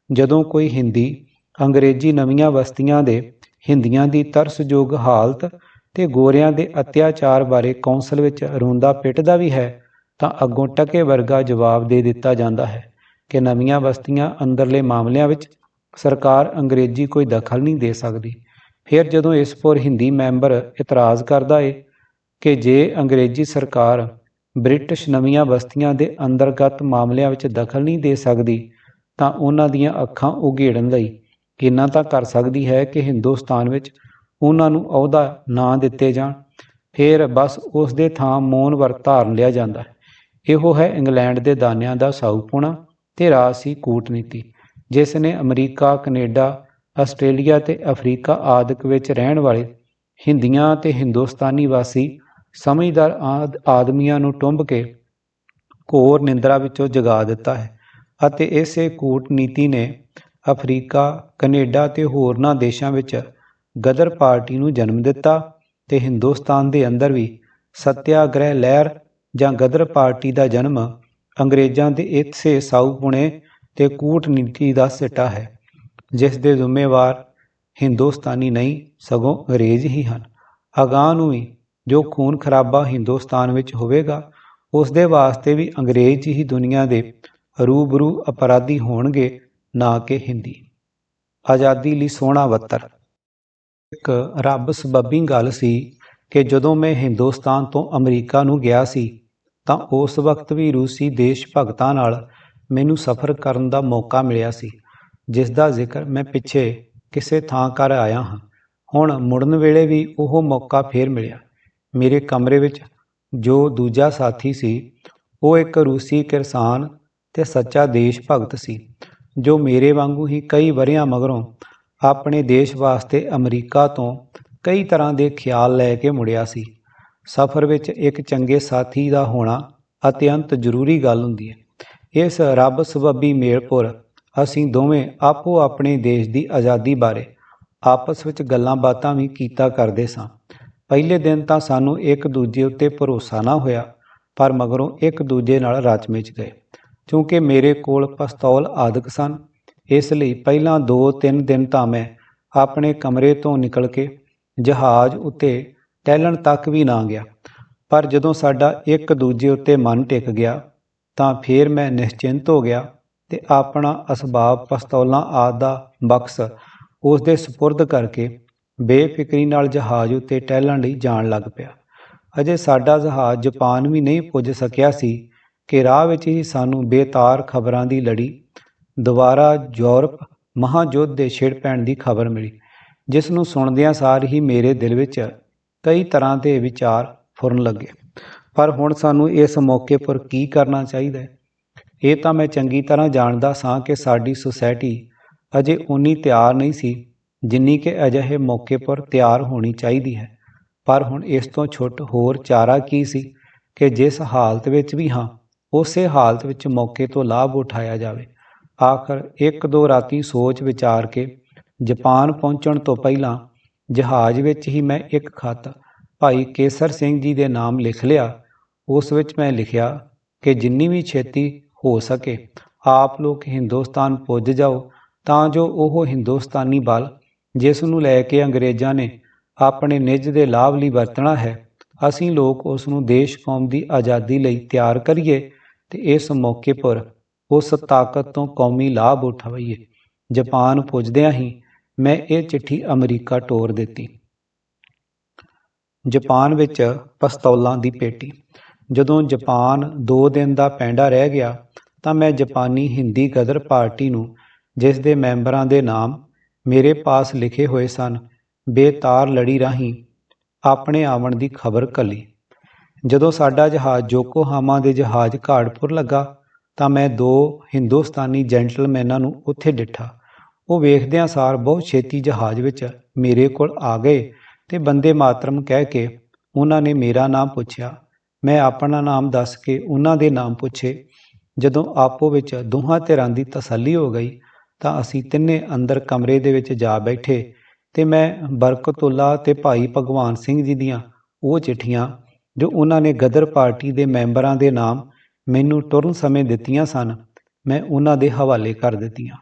ਜਦੋਂ ਕੋਈ ਹਿੰਦੀ ਅੰਗਰੇਜ਼ੀ ਨਵੀਆਂ ਬਸਤੀਆਂ ਦੇ ਹਿੰਦੀਆਂ ਦੀ ਤਰਸਯੋਗ ਹਾਲਤ ਤੇ ਗੋਰਿਆਂ ਦੇ ਅਤਿਆਚਾਰ ਬਾਰੇ ਕੌਂਸਲ ਵਿੱਚ ਰੋਂਦਾ ਪਿੱਟਦਾ ਵੀ ਹੈ, ਤਾਂ ਅੱਗੋਂ ਟਕੇ ਵਰਗਾ ਜਵਾਬ ਦੇ ਦਿੱਤਾ ਜਾਂਦਾ ਹੈ ਕਿ ਨਵੀਆਂ ਬਸਤੀਆਂ ਅੰਦਰਲੇ ਮਾਮਲਿਆਂ ਵਿੱਚ ਸਰਕਾਰ ਅੰਗਰੇਜ਼ੀ ਕੋਈ ਦਖਲ ਨਹੀਂ ਦੇ ਸਕਦੀ। ਫਿਰ ਜਦੋਂ ਇਸ ਪਰ ਹਿੰਦੀ ਮੈਂਬਰ ਇਤਰਾਜ਼ ਕਰਦਾ ਏ ਕਿ ਜੇ ਅੰਗਰੇਜ਼ੀ ਸਰਕਾਰ ਬ੍ਰਿਟਿਸ਼ ਨਵੀਆਂ ਬਸਤੀਆਂ ਦੇ ਅੰਤਰਗਤ ਮਾਮਲਿਆਂ ਵਿੱਚ ਦਖਲ ਨਹੀਂ ਦੇ ਸਕਦੀ, ਤਾਂ ਉਹਨਾਂ ਦੀਆਂ ਅੱਖਾਂ ਉਘੇੜਨ ਲਈ ਇੰਨਾ ਤਾਂ ਕਰ ਸਕਦੀ ਹੈ ਕਿ ਹਿੰਦੁਸਤਾਨ ਵਿੱਚ ਉਹਨਾਂ ਨੂੰ ਅਹੁਦਾ ਨਾ ਦਿੱਤੇ ਜਾਣ। ਫਿਰ ਬਸ ਉਸ ਦੇ ਥਾਂ ਮੌਨ ਵਰਤ ਧਾਰਨ ਲਿਆ ਜਾਂਦਾ ਹੈ। ਇਹੋ ਹੈ ਇੰਗਲੈਂਡ ਦੇ ਦਾਨਿਆਂ ਦਾ ਸਾਊਪੁਣਾ ਤੇ ਰਾਜਸੀ ਕੂਟਨੀਤੀ, ਜਿਸ ਨੇ ਅਮਰੀਕਾ, ਕੈਨੇਡਾ, ਆਸਟ੍ਰੇਲੀਆ ਤੇ ਅਫਰੀਕਾ ਆਦਿਕ ਵਿੱਚ ਰਹਿਣ ਵਾਲੇ ਹਿੰਦੀਆਂ ਤੇ ਹਿੰਦੁਸਤਾਨੀ ਵਾਸੀ ਸਮਝਦਾਰ ਆਦਮੀਆਂ ਨੂੰ ਟੁੰਬ ਕੇ ਘੋਰ ਨਿੰਦਰਾ ਵਿੱਚੋਂ ਜਗਾ ਦਿੱਤਾ ਹੈ। ਅਤੇ ਇਸੇ ਕੂਟਨੀਤੀ ਨੇ ਅਫਰੀਕਾ, ਕੈਨੇਡਾ ਤੇ ਹੋਰਨਾਂ ਦੇਸ਼ਾਂ ਵਿੱਚ ਗਦਰ ਪਾਰਟੀ ਨੂੰ ਜਨਮ ਦਿੱਤਾ ਤੇ ਹਿੰਦੁਸਤਾਨ ਦੇ ਅੰਦਰ ਵੀ ਸੱਤਿਆਗ੍ਰਹਿ ਲਹਿਰ ਜਾਂ ਗਦਰ ਪਾਰਟੀ ਦਾ ਜਨਮ ਅੰਗਰੇਜ਼ਾਂ ਦੇ ਇਸੇ ਸਾਊਪੁਣੇ ਤੇ ਕੂਟਨੀਤੀ ਦਾ ਸਿੱਟਾ ਹੈ, ਜਿਸ ਦੇ ਜ਼ਿੰਮੇਵਾਰ ਹਿੰਦੁਸਤਾਨੀ ਨਹੀਂ ਸਗੋਂ ਅੰਗਰੇਜ਼ ਹੀ ਹਨ। ਅਗਾਂਹ ਨੂੰ ਵੀ ਜੋ ਖੂਨ ਖਰਾਬਾ ਹਿੰਦੁਸਤਾਨ ਵਿੱਚ ਹੋਵੇਗਾ, ਉਸ ਦੇ ਵਾਸਤੇ ਵੀ ਅੰਗਰੇਜ਼ ਹੀ ਦੁਨੀਆ ਦੇ ਰੂਬਰੂ ਅਪਰਾਧੀ ਹੋਣਗੇ, ਨਾ ਕਿ ਹਿੰਦੀ। ਆਜ਼ਾਦੀ ਲਈ ਸੋਹਣਾ ਵੱਤਰ। ਇੱਕ ਰੱਬ ਸਬੱਬੀ ਗੱਲ ਸੀ ਕਿ ਜਦੋਂ ਮੈਂ ਹਿੰਦੁਸਤਾਨ ਤੋਂ ਅਮਰੀਕਾ ਨੂੰ ਗਿਆ ਸੀ, ਤਾਂ ਉਸ ਵਕਤ ਵੀ ਰੂਸੀ ਦੇਸ਼ ਭਗਤਾਂ ਨਾਲ ਮੈਨੂੰ ਸਫ਼ਰ ਕਰਨ ਦਾ ਮੌਕਾ ਮਿਲਿਆ ਸੀ, ਜਿਸ ਦਾ ਜ਼ਿਕਰ ਮੈਂ ਪਿੱਛੇ ਕਿਸੇ ਥਾਂ ਕਰ ਆਇਆ ਹਾਂ। ਹੁਣ ਮੁੜਨ ਵੇਲੇ ਵੀ ਉਹ ਮੌਕਾ ਫੇਰ ਮਿਲਿਆ। ਮੇਰੇ ਕਮਰੇ ਵਿੱਚ ਜੋ ਦੂਜਾ ਸਾਥੀ ਸੀ, ਉਹ ਇੱਕ ਰੂਸੀ ਕਿਰਸਾਨ ਤੇ ਸੱਚਾ ਦੇਸ਼ ਭਗਤ ਸੀ, ਜੋ ਮੇਰੇ ਵਾਂਗੂ ਹੀ ਕਈ ਵਰ੍ਹਿਆਂ ਮਗਰੋਂ ਆਪਣੇ ਦੇਸ਼ ਵਾਸਤੇ ਅਮਰੀਕਾ ਤੋਂ ਕਈ ਤਰ੍ਹਾਂ ਦੇ ਖਿਆਲ ਲੈ ਕੇ ਮੁੜਿਆ ਸੀ। ਸਫ਼ਰ ਵਿੱਚ ਇੱਕ ਚੰਗੇ ਸਾਥੀ ਦਾ ਹੋਣਾ ਅਤਿਅੰਤ ਜ਼ਰੂਰੀ ਗੱਲ ਹੁੰਦੀ ਹੈ। ਇਸ ਰੱਬ ਸਬੱਬੀ ਮੇਲਪੁਰ ਅਸੀਂ ਦੋਵੇਂ ਆਪੋ ਆਪਣੇ ਦੇਸ਼ ਦੀ ਆਜ਼ਾਦੀ ਬਾਰੇ ਆਪਸ ਵਿੱਚ ਗੱਲਾਂ ਬਾਤਾਂ ਵੀ ਕੀਤਾ ਕਰਦੇ ਸਾਂ। ਪਹਿਲੇ ਦਿਨ ਤਾਂ ਸਾਨੂੰ ਇੱਕ ਦੂਜੇ ਉੱਤੇ ਭਰੋਸਾ ਨਾ ਹੋਇਆ, ਪਰ ਮਗਰੋਂ ਇੱਕ ਦੂਜੇ ਨਾਲ ਰਚ ਮਿਚ ਗਏ। ਕਿਉਂਕਿ ਮੇਰੇ ਕੋਲ ਪਿਸਤੌਲ ਆਦਿਕ ਸਨ, ਇਸ ਲਈ ਪਹਿਲਾਂ 2-3 ਦਿਨ ਤਾਂ ਮੈਂ ਆਪਣੇ ਕਮਰੇ ਤੋਂ ਨਿਕਲ ਕੇ ਜਹਾਜ਼ ਉੱਤੇ ਟਹਿਲਣ ਤੱਕ ਵੀ ਨਾ ਗਿਆ। ਪਰ ਜਦੋਂ ਸਾਡਾ ਇੱਕ ਦੂਜੇ ਉੱਤੇ ਮਨ ਟਿਕ ਗਿਆ, ਤਾਂ ਫਿਰ ਮੈਂ ਨਿਸ਼ਚਿੰਤ ਹੋ ਗਿਆ ਤੇ ਆਪਣਾ ਅਸਬਾਬ, ਪਿਸਤੌਲਾਂ ਆਦਿ ਦਾ ਬਕਸ ਉਸ ਦੇ ਸਪੁਰਦ ਕਰਕੇ ਬੇਫਿਕਰੀ ਨਾਲ ਜਹਾਜ਼ ਉੱਤੇ ਟਹਿਲਣ ਲਈ ਜਾਣ ਲੱਗ ਪਿਆ। ਅਜੇ ਸਾਡਾ ਜਹਾਜ਼ ਜਾਪਾਨ ਵੀ ਨਹੀਂ ਪੁੱਜ ਸਕਿਆ ਸੀ ਕਿ ਰਾਹ ਵਿੱਚ ਹੀ ਸਾਨੂੰ ਬੇਤਾਰ ਖਬਰਾਂ ਦੀ ਲੜੀ ਦੁਬਾਰਾ ਯੂਰਪ ਮਹਾਯੁੱਧ ਦੇ ਛਿੜ ਪੈਣ ਦੀ ਖਬਰ ਮਿਲੀ, ਜਿਸ ਨੂੰ ਸੁਣਦਿਆਂ ਸਾਰ ਹੀ ਮੇਰੇ ਦਿਲ ਵਿੱਚ ਕਈ ਤਰ੍ਹਾਂ ਦੇ ਵਿਚਾਰ ਫੁਰਨ ਲੱਗੇ। ਪਰ ਹੁਣ ਸਾਨੂੰ ਇਸ ਮੌਕੇ ਪਰ ਕੀ ਕਰਨਾ ਚਾਹੀਦਾ ਹੈ? ਇਹ ਤਾਂ ਮੈਂ ਚੰਗੀ ਤਰ੍ਹਾਂ ਜਾਣਦਾ ਸਾਂ ਕਿ ਸਾਡੀ ਸੁਸਾਇਟੀ ਅਜੇ ਓਨੀ ਤਿਆਰ ਨਹੀਂ ਸੀ ਜਿੰਨੀ ਕਿ ਅਜਿਹੇ ਮੌਕੇ ਪਰ ਤਿਆਰ ਹੋਣੀ ਚਾਹੀਦੀ ਹੈ। ਪਰ ਹੁਣ ਇਸ ਤੋਂ ਛੁੱਟ ਹੋਰ ਚਾਰਾ ਕੀ ਸੀ ਕਿ ਜਿਸ ਹਾਲਤ ਵਿੱਚ ਵੀ ਹਾਂ, ਉਸੇ ਹਾਲਤ ਵਿੱਚ ਮੌਕੇ ਤੋਂ ਲਾਭ ਉਠਾਇਆ ਜਾਵੇ। ਆਖਰ 1-2 ਰਾਤੀ ਸੋਚ ਵਿਚਾਰ ਕੇ ਜਾਪਾਨ ਪਹੁੰਚਣ ਤੋਂ ਪਹਿਲਾਂ ਜਹਾਜ਼ ਵਿੱਚ ਹੀ ਮੈਂ ਇੱਕ ਖੱਤ ਭਾਈ ਕੇਸਰ ਸਿੰਘ ਜੀ ਦੇ ਨਾਮ ਲਿਖ ਲਿਆ। ਉਸ ਵਿੱਚ ਮੈਂ ਲਿਖਿਆ ਕਿ ਜਿੰਨੀ ਵੀ ਛੇਤੀ ਹੋ ਸਕੇ ਆਪ ਲੋਕ ਹਿੰਦੁਸਤਾਨ ਪੁੱਜ ਜਾਓ, ਤਾਂ ਜੋ ਉਹ ਹਿੰਦੁਸਤਾਨੀ ਬਲ ਜਿਸ ਨੂੰ ਲੈ ਕੇ ਅੰਗਰੇਜ਼ਾਂ ਨੇ ਆਪਣੇ ਨਿੱਜ ਦੇ ਲਾਭ ਲਈ ਵਰਤਣਾ ਹੈ, ਅਸੀਂ ਲੋਕ ਉਸ ਨੂੰ ਦੇਸ਼ ਕੌਮ ਦੀ ਆਜ਼ਾਦੀ ਲਈ ਤਿਆਰ ਕਰੀਏ ਤੇ ਇਸ ਮੌਕੇ ਪਰ ਉਸ ਤਾਕਤ ਤੋਂ ਕੌਮੀ ਲਾਭ ਉਠਾਈਏ। ਜਾਪਾਨ ਪੁੱਜਦਿਆਂ ਹੀ ਮੈਂ ਇਹ ਚਿੱਠੀ ਅਮਰੀਕਾ ਟੋਰ ਦਿੱਤੀ। ਜਾਪਾਨ ਵਿੱਚ ਪਿਸਤੌਲਾਂ ਦੀ ਪੇਟੀ। ਜਦੋਂ ਜਾਪਾਨ 2 ਦਿਨ ਦਾ ਪੈਂਡਾ ਰਹਿ ਗਿਆ ਤਾਂ ਮੈਂ ਜਾਪਾਨੀ ਹਿੰਦੀ ਗਦਰ ਪਾਰਟੀ ਨੂੰ, ਜਿਸ ਦੇ ਮੈਂਬਰਾਂ ਦੇ ਨਾਮ ਮੇਰੇ ਪਾਸ ਲਿਖੇ ਹੋਏ ਸਨ, ਬੇਤਾਰ ਲੜੀ ਰਾਹੀਂ ਆਪਣੇ ਆਉਣ ਦੀ ਖਬਰ ਘੱਲੀ। ਜਦੋਂ ਸਾਡਾ ਜਹਾਜ਼ ਯੋਕੋਹਾਮਾ ਦੇ ਜਹਾਜ਼ ਘਾਟਪੁਰ ਲੱਗਾ ਤਾਂ ਮੈਂ 2 ਹਿੰਦੁਸਤਾਨੀ ਜੈਂਟਲਮੈਨਾਂ ਨੂੰ ਉੱਥੇ ਡਿੱਠਾ। ਉਹ ਵੇਖਦਿਆਂ ਸਾਰ ਬਹੁਤ ਛੇਤੀ ਜਹਾਜ਼ ਵਿੱਚ ਮੇਰੇ ਕੋਲ ਆ ਗਏ ਤੇ ਬੰਦੇ ਮਾਤਰਮ ਕਹਿ ਕੇ ਉਹਨਾਂ ਨੇ ਮੇਰਾ ਨਾਮ ਪੁੱਛਿਆ। ਮੈਂ ਆਪਣਾ ਨਾਮ ਦੱਸ ਕੇ ਉਹਨਾਂ ਦੇ ਨਾਮ ਪੁੱਛੇ। ਜਦੋਂ ਆਪੋ ਵਿੱਚ ਦੋਹਾਂ ਧਿਰਾਂ ਦੀ ਤਸੱਲੀ ਹੋ ਗਈ ਤਾਂ ਅਸੀਂ ਤਿੰਨੇ ਅੰਦਰ ਕਮਰੇ ਦੇ ਵਿੱਚ ਜਾ ਬੈਠੇ ਤੇ ਮੈਂ ਬਰਕਤੁੱਲਾ ਤੇ ਭਾਈ ਭਗਵਾਨ ਸਿੰਘ ਜੀ ਦੀਆਂ ਉਹ ਚਿੱਠੀਆਂ ਜੋ ਉਹਨਾਂ ਨੇ ਗਦਰ ਪਾਰਟੀ ਦੇ ਮੈਂਬਰਾਂ ਦੇ ਨਾਮ ਮੈਨੂੰ ਟੁਰਨ ਸਮੇਂ ਦਿੱਤੀਆਂ ਸਨ, ਮੈਂ ਉਹਨਾਂ ਦੇ ਹਵਾਲੇ ਕਰ ਦਿੱਤੀਆਂ।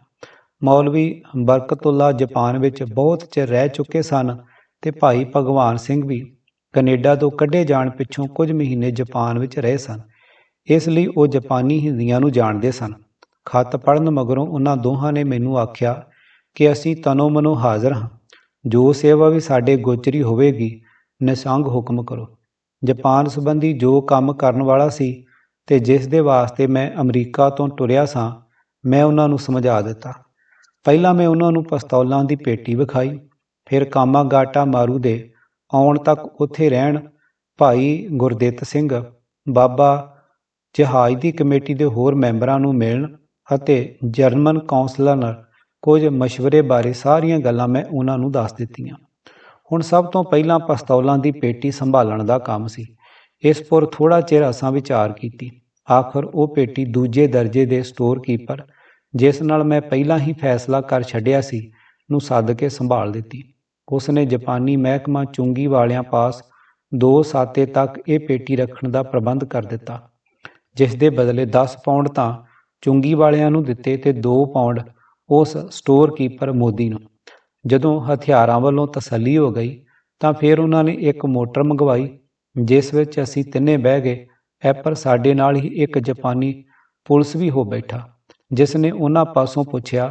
ਮੌਲਵੀ ਬਰਕਤੁੱਲਾ ਜਾਪਾਨ ਵਿੱਚ ਬਹੁਤ ਚਿਰ ਰਹਿ ਚੁੱਕੇ ਸਨ ਤੇ ਭਾਈ ਭਗਵਾਨ ਸਿੰਘ ਵੀ ਕੈਨੇਡਾ ਤੋਂ ਕੱਢੇ ਜਾਣ ਪਿੱਛੋਂ ਕੁਝ ਮਹੀਨੇ ਜਾਪਾਨ ਵਿੱਚ ਰਹੇ ਸਨ, ਇਸ ਲਈ ਉਹ ਜਾਪਾਨੀ ਹਿੰਦੀਆਂ ਨੂੰ ਜਾਣਦੇ ਸਨ। ਖੱਤ ਪੜ੍ਹਨ ਮਗਰੋਂ ਉਹਨਾਂ ਦੋਹਾਂ ਨੇ ਮੈਨੂੰ ਆਖਿਆ ਕਿ ਅਸੀਂ ਤਨੋ ਮਨੋ ਹਾਜ਼ਰ ਹਾਂ, ਜੋ ਸੇਵਾ ਵੀ ਸਾਡੇ ਗੋਚਰੀ ਹੋਵੇਗੀ, ਨਿਸੰਗ ਹੁਕਮ ਕਰੋ। ਜਾਪਾਨ ਸੰਬੰਧੀ ਜੋ ਕੰਮ ਕਰਨ ਵਾਲਾ ਸੀ ਤੇ ਜਿਸ ਦੇ ਵਾਸਤੇ ਮੈਂ ਅਮਰੀਕਾ ਤੋਂ ਟੁਰਿਆ ਸਾਂ, ਮੈਂ ਉਹਨਾਂ ਨੂੰ ਸਮਝਾ ਦਿੱਤਾ। ਪਹਿਲਾਂ ਮੈਂ ਉਹਨਾਂ ਨੂੰ ਪਿਸਤੌਲਾਂ ਦੀ ਪੇਟੀ ਵਿਖਾਈ, ਫਿਰ ਕਾਮਾਗਾਟਾ ਮਾਰੂ ਦੇ ਆਉਣ ਤੱਕ ਉੱਥੇ ਰਹਿਣ, ਭਾਈ ਗੁਰਦਿੱਤ ਸਿੰਘ, ਬਾਬਾ, ਜਹਾਜ਼ ਦੀ ਕਮੇਟੀ ਦੇ ਹੋਰ ਮੈਂਬਰਾਂ ਨੂੰ ਮਿਲਣ ਅਤੇ ਜਰਮਨ ਕੌਂਸਲਰ ਨਾਲ ਕੁਝ ਮਸ਼ਵਰੇ ਬਾਰੇ ਸਾਰੀਆਂ ਗੱਲਾਂ ਮੈਂ ਉਹਨਾਂ ਨੂੰ ਦੱਸ ਦਿੱਤੀਆਂ। ਹੁਣ ਸਭ ਤੋਂ ਪਹਿਲਾਂ ਪਿਸਤੌਲਾਂ ਦੀ ਪੇਟੀ ਸੰਭਾਲਣ ਦਾ ਕੰਮ ਸੀ। ਇਸ ਪੁਰ ਥੋੜ੍ਹਾ ਚਿਰ ਅਸਾਂ ਵਿਚਾਰ ਕੀਤੀ। ਆਖਰ ਉਹ ਪੇਟੀ ਦੂਜੇ ਦਰਜੇ ਦੇ ਸਟੋਰ ਕੀਪਰ, ਜਿਸ ਨਾਲ ਮੈਂ ਪਹਿਲਾਂ ਹੀ ਫੈਸਲਾ ਕਰ ਛੱਡਿਆ ਸੀ, ਨੂੰ ਸੱਦ ਕੇ ਸੰਭਾਲ ਦਿੱਤੀ। ਉਸ ਨੇ ਜਾਪਾਨੀ ਮਹਿਕਮਾ ਚੁੰਗੀ ਵਾਲਿਆਂ ਪਾਸ 2 ਸਾਤੇ ਤੱਕ ਇਹ ਪੇਟੀ ਰੱਖਣ ਦਾ ਪ੍ਰਬੰਧ ਕਰ ਦਿੱਤਾ, ਜਿਸ ਦੇ ਬਦਲੇ 10 ਪਾਉਂਡ ਤਾਂ ਚੁੰਗੀ ਵਾਲਿਆਂ ਨੂੰ ਦਿੱਤੇ ਤੇ 2 ਪਾਉਂਡ ਉਸ ਸਟੋਰ ਕੀਪਰ ਮੋਦੀ ਨੂੰ। ਜਦੋਂ ਹਥਿਆਰਾਂ ਵੱਲੋਂ ਤਸੱਲੀ ਹੋ ਗਈ ਤਾਂ ਫਿਰ ਉਹਨਾਂ ਨੇ ਇੱਕ ਮੋਟਰ ਮੰਗਵਾਈ, ਜਿਸ ਵਿੱਚ ਅਸੀਂ ਤਿੰਨੇ ਬਹਿ ਗਏ। ਐਪਰ ਸਾਡੇ ਨਾਲ ਹੀ ਇੱਕ ਜਾਪਾਨੀ ਪੁਲਿਸ ਵੀ ਹੋ ਬੈਠਾ, ਜਿਸ ਨੇ ਉਹਨਾਂ ਪਾਸੋਂ ਪੁੱਛਿਆ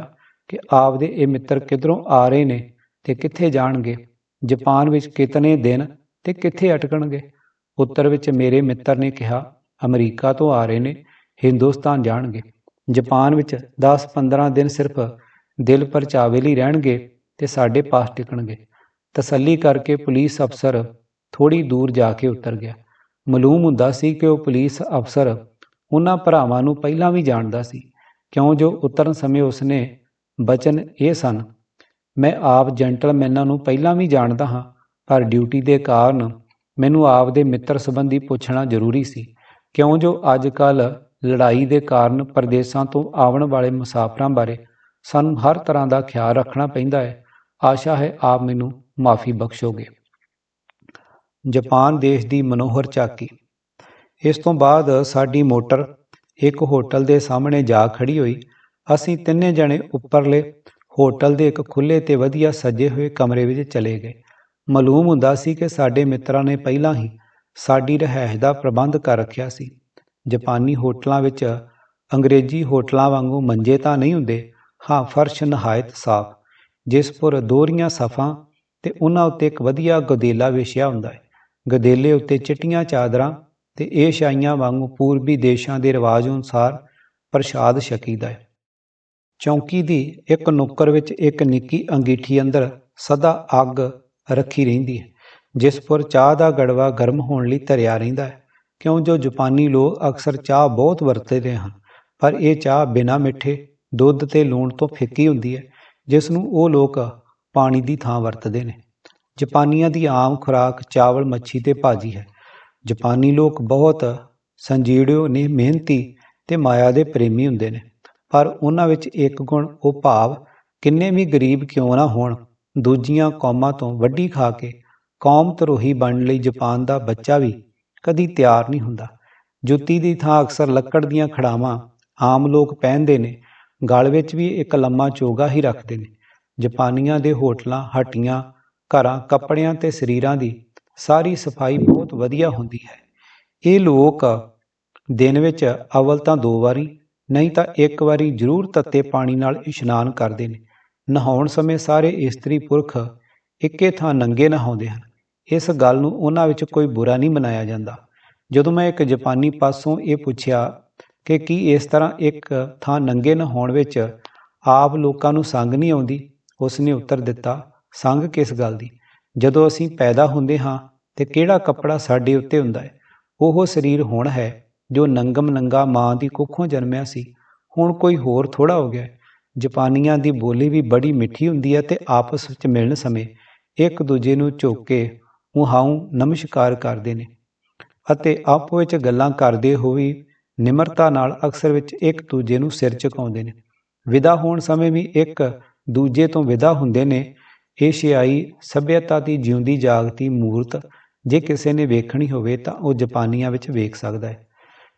ਕਿ ਆਪਦੇ ਇਹ ਮਿੱਤਰ ਕਿੱਧਰੋਂ ਆ ਰਹੇ ਨੇ ਤੇ ਕਿੱਥੇ ਜਾਣਗੇ, ਜਾਪਾਨ ਵਿੱਚ ਕਿਤਨੇ ਦਿਨ ਤੇ ਕਿੱਥੇ ਅਟਕਣਗੇ। ਉੱਤਰ ਵਿੱਚ ਮੇਰੇ ਮਿੱਤਰ ਨੇ ਕਿਹਾ, ਅਮਰੀਕਾ ਤੋਂ ਆ ਰਹੇ ਨੇ, ਹਿੰਦੁਸਤਾਨ ਜਾਣਗੇ, ਜਾਪਾਨ ਵਿੱਚ 10-15 ਦਿਨ ਸਿਰਫ ਦਿਲ ਪਰਚਾਵੇ ਲਈ ਰਹਿਣਗੇ ਤੇ ਸਾਡੇ ਪਾਸ ਟਿਕਣਗੇ। ਤਸੱਲੀ ਕਰਕੇ ਪੁਲਿਸ ਅਫਸਰ ਥੋੜ੍ਹੀ ਦੂਰ ਜਾ ਕੇ ਉਤਰ ਗਿਆ। ਮਾਲੂਮ ਹੁੰਦਾ ਸੀ ਕਿ ਉਹ ਪੁਲਿਸ ਅਫਸਰ ਉਹਨਾਂ ਭਰਾਵਾਂ ਨੂੰ ਪਹਿਲਾਂ ਵੀ ਜਾਣਦਾ ਸੀ, ਕਿਉਂ ਜੋ ਉਤਰਨ ਸਮੇਂ ਉਸਨੇ ਬਚਨ ਇਹ ਸਨ, ਮੈਂ ਆਪ ਜੈਂਟਲਮੈਨਾਂ ਨੂੰ ਪਹਿਲਾਂ ਵੀ ਜਾਣਦਾ ਹਾਂ, ਪਰ ਡਿਊਟੀ ਦੇ ਕਾਰਨ ਮੈਨੂੰ ਆਪ ਦੇ ਮਿੱਤਰ ਸੰਬੰਧੀ ਪੁੱਛਣਾ ਜ਼ਰੂਰੀ ਸੀ, ਕਿਉਂ ਜੋ ਅੱਜ ਕੱਲ੍ਹ ਲੜਾਈ ਦੇ ਕਾਰਨ ਪ੍ਰਦੇਸ਼ਾਂ ਤੋਂ ਆਉਣ ਵਾਲੇ ਮੁਸਾਫਰਾਂ ਬਾਰੇ ਸਾਨੂੰ ਹਰ ਤਰ੍ਹਾਂ ਦਾ ਖਿਆਲ ਰੱਖਣਾ ਪੈਂਦਾ ਹੈ। ਆਸ਼ਾ ਹੈ ਆਪ ਮੈਨੂੰ ਮਾਫੀ ਬਖਸ਼ੋਗੇ। ਜਾਪਾਨ ਦੇਸ਼ ਦੀ ਮਨੋਹਰ ਝਾਕੀ। ਇਸ ਤੋਂ ਬਾਅਦ ਸਾਡੀ ਮੋਟਰ ਇੱਕ ਹੋਟਲ ਦੇ ਸਾਹਮਣੇ ਜਾ ਖੜੀ ਹੋਈ। ਅਸੀਂ ਤਿੰਨੇ ਜਣੇ ਉੱਪਰਲੇ ਹੋਟਲ ਦੇ ਇੱਕ ਖੁੱਲ੍ਹੇ ਤੇ ਵਧੀਆ ਸਜੇ ਹੋਏ ਕਮਰੇ ਵਿੱਚ ਚਲੇ ਗਏ। ਮਾਲੂਮ ਹੁੰਦਾ ਸੀ ਕਿ ਸਾਡੇ ਮਿੱਤਰਾਂ ਨੇ ਪਹਿਲਾਂ ਹੀ ਸਾਡੀ ਰਿਹਾਇਸ਼ ਦਾ ਪ੍ਰਬੰਧ ਕਰ ਰੱਖਿਆ ਸੀ। ਜਾਪਾਨੀ ਹੋਟਲਾਂ ਵਿੱਚ ਅੰਗਰੇਜ਼ੀ ਹੋਟਲਾਂ ਵਾਂਗੂ ਮੰਜੇ ਤਾਂ ਨਹੀਂ ਹੁੰਦੇ, ਹਾਂ ਫਰਸ਼ ਨਹਾਇਤ ਸਾਫ਼, ਜਿਸ ਪੁਰ ਦੋਹਰੀਆਂ ਸਫ਼ਾਂ ਤੇ ਉਹਨਾਂ ਉੱਤੇ ਇੱਕ ਵਧੀਆ ਗਦੇਲਾ ਵਿਛਿਆ ਹੁੰਦਾ ਹੈ। ਗਦੇਲੇ ਉੱਤੇ ਚਿੱਟੀਆਂ ਚਾਦਰਾਂ ਤੇ ਏਸ਼ੀਆਈਆਂ ਵਾਂਗੂ ਪੂਰਬੀ ਦੇਸ਼ਾਂ ਦੇ ਰਿਵਾਜ ਅਨੁਸਾਰ ਪ੍ਰਸ਼ਾਦ ਛਕੀਦਾ ਹੈ। ਚੌਂਕੀ ਦੀ ਇੱਕ ਨੁੱਕਰ ਵਿੱਚ ਇੱਕ ਨਿੱਕੀ ਅੰਗੀਠੀ ਅੰਦਰ ਸਦਾ ਅੱਗ ਰੱਖੀ ਰਹਿੰਦੀ ਹੈ, ਜਿਸ ਪੁਰ ਚਾਹ ਦਾ ਗੜਵਾ ਗਰਮ ਹੋਣ ਲਈ ਧਰਿਆ ਰਹਿੰਦਾ ਹੈ, ਕਿਉਂ ਜੋ ਜਾਪਾਨੀ ਲੋਕ ਅਕਸਰ ਚਾਹ ਬਹੁਤ ਵਰਤਦੇ ਹਨ, ਪਰ ਇਹ ਚਾਹ ਬਿਨਾਂ ਮਿੱਠੇ ਦੁੱਧ ਤੇ ਲੂਣ ਤੋਂ ਫਿੱਕੀ ਹੁੰਦੀ ਹੈ, ਜਿਸ ਨੂੰ ਉਹ ਲੋਕ ਪਾਣੀ ਦੀ ਥਾਂ ਵਰਤਦੇ ਨੇ। ਜਾਪਾਨੀਆਂ ਦੀ ਆਮ ਖੁਰਾਕ ਚਾਵਲ, ਮੱਛੀ ਤੇ ਭਾਜੀ ਹੈ। ਜਾਪਾਨੀ ਲੋਕ ਬਹੁਤ ਸੰਜੀੜਿਓ ਨੇ, ਮਿਹਨਤੀ ਤੇ ਮਾਇਆ ਦੇ ਪ੍ਰੇਮੀ ਹੁੰਦੇ ਨੇ, ਪਰ ਉਹਨਾਂ ਵਿੱਚ ਇੱਕ ਗੁਣ, ਉਹ ਭਾਵ ਕਿੰਨੇ ਵੀ ਗਰੀਬ ਕਿਉਂ ਨਾ ਹੋਣ, ਦੂਜੀਆਂ ਕੌਮਾਂ ਤੋਂ ਵੱਢੀ ਖਾ ਕੇ ਕੌਮ ਧਰੋਹੀ ਬਣਨ ਲਈ ਜਾਪਾਨ ਦਾ ਬੱਚਾ ਵੀ ਕਦੀ ਤਿਆਰ ਨਹੀਂ ਹੁੰਦਾ। ਜੁੱਤੀ ਦੀ ਥਾਂ ਅਕਸਰ ਲੱਕੜ ਦੀਆਂ ਖੜਾਵਾਂ ਆਮ ਲੋਕ ਪਹਿਨਦੇ ਨੇ, ਗਲ ਵਿੱਚ ਵੀ ਇੱਕ ਲੰਮਾ ਚੋਗਾ ਹੀ ਰੱਖਦੇ ਨੇ। ਜਾਪਾਨੀਆਂ ਦੇ ਹੋਟਲਾਂ, ਹੱਟੀਆਂ, ਘਰਾਂ, ਕੱਪੜਿਆਂ ਤੇ ਸਰੀਰਾਂ ਦੀ ਸਾਰੀ ਸਫਾਈ ਬਹੁਤ ਵਧੀਆ ਹੁੰਦੀ ਹੈ। ਇਹ ਲੋਕ ਦਿਨ ਵਿੱਚ ਅਵਲ ਤਾਂ 2 ਵਾਰੀ ਨਹੀਂ ਤਾਂ 1 ਵਾਰੀ ਜ਼ਰੂਰ ਤੱਤੇ ਪਾਣੀ ਨਾਲ ਇਸ਼ਨਾਨ ਕਰਦੇ ਨੇ। ਨਹਾਉਣ ਸਮੇਂ ਸਾਰੇ ਇਸਤਰੀ ਪੁਰਖ ਇੱਕੇ ਥਾਂ ਨੰਗੇ ਨਹਾਉਂਦੇ ਹਨ। ਇਸ ਗੱਲ ਨੂੰ ਉਹਨਾਂ ਵਿੱਚ ਕੋਈ ਬੁਰਾ ਨਹੀਂ ਮਨਾਇਆ ਜਾਂਦਾ। ਜਦੋਂ ਮੈਂ ਇੱਕ ਜਾਪਾਨੀ ਪਾਸੋਂ ਇਹ ਪੁੱਛਿਆ ਕਿ ਕੀ ਇਸ ਤਰ੍ਹਾਂ ਇੱਕ ਥਾਂ ਨੰਗੇ ਨਹਾਉਣ ਵਿੱਚ ਆਪ ਲੋਕਾਂ ਨੂੰ ਸੰਗ ਨਹੀਂ ਆਉਂਦੀ, ਉਸ ਨੇ ਉੱਤਰ ਦਿੱਤਾ, ਸੰਗ ਕਿਸ ਗੱਲ ਦੀ? ਜਦੋਂ ਅਸੀਂ ਪੈਦਾ ਹੁੰਦੇ ਹਾਂ ਤੇ ਕਿਹੜਾ ਕੱਪੜਾ ਸਾਡੇ ਉੱਤੇ ਹੁੰਦਾ ਹੈ? ਉਹ ਸਰੀਰ ਹੁਣ ਹੈ ਜੋ ਨੰਗਮ ਨੰਗਾ ਮਾਂ ਦੀ ਕੁੱਖੋਂ ਜਨਮਿਆ ਸੀ, ਹੁਣ ਕੋਈ ਹੋਰ ਥੋੜ੍ਹਾ ਹੋ ਗਿਆ। ਜਾਪਾਨੀਆਂ ਦੀ ਬੋਲੀ ਵੀ ਬੜੀ ਮਿੱਠੀ ਹੁੰਦੀ ਹੈ ਤੇ ਆਪਸ ਵਿੱਚ ਮਿਲਣ ਸਮੇਂ ਇੱਕ ਦੂਜੇ ਨੂੰ ਝੁਕ ਕੇ ਮੁਹਾਉ ਨਮਸਕਾਰ ਕਰਦੇ ਨੇ ਅਤੇ ਆਪੋ ਵਿੱਚ ਗੱਲਾਂ ਕਰਦੇ ਹੋਏ ਨਿਮਰਤਾ ਨਾਲ ਅਕਸਰ ਵਿੱਚ ਇੱਕ ਦੂਜੇ ਨੂੰ ਸਿਰ ਝੁਕਾਉਂਦੇ ਨੇ। ਵਿਦਾ ਹੋਣ ਸਮੇਂ ਵੀ ਇੱਕ ਦੂਜੇ ਤੋਂ ਵਿਦਾ ਹੁੰਦੇ ਨੇ। ਏਸ਼ੀਆਈ ਸੱਭਿਅਤਾ ਦੀ ਜਿਉਂਦੀ ਜਾਗਦੀ ਮੂਰਤ ਜੇ ਕਿਸੇ ਨੇ ਵੇਖਣੀ ਹੋਵੇ ਤਾਂ ਉਹ ਜਾਪਾਨੀਆਂ ਵਿੱਚ ਵੇਖ ਸਕਦਾ ਹੈ।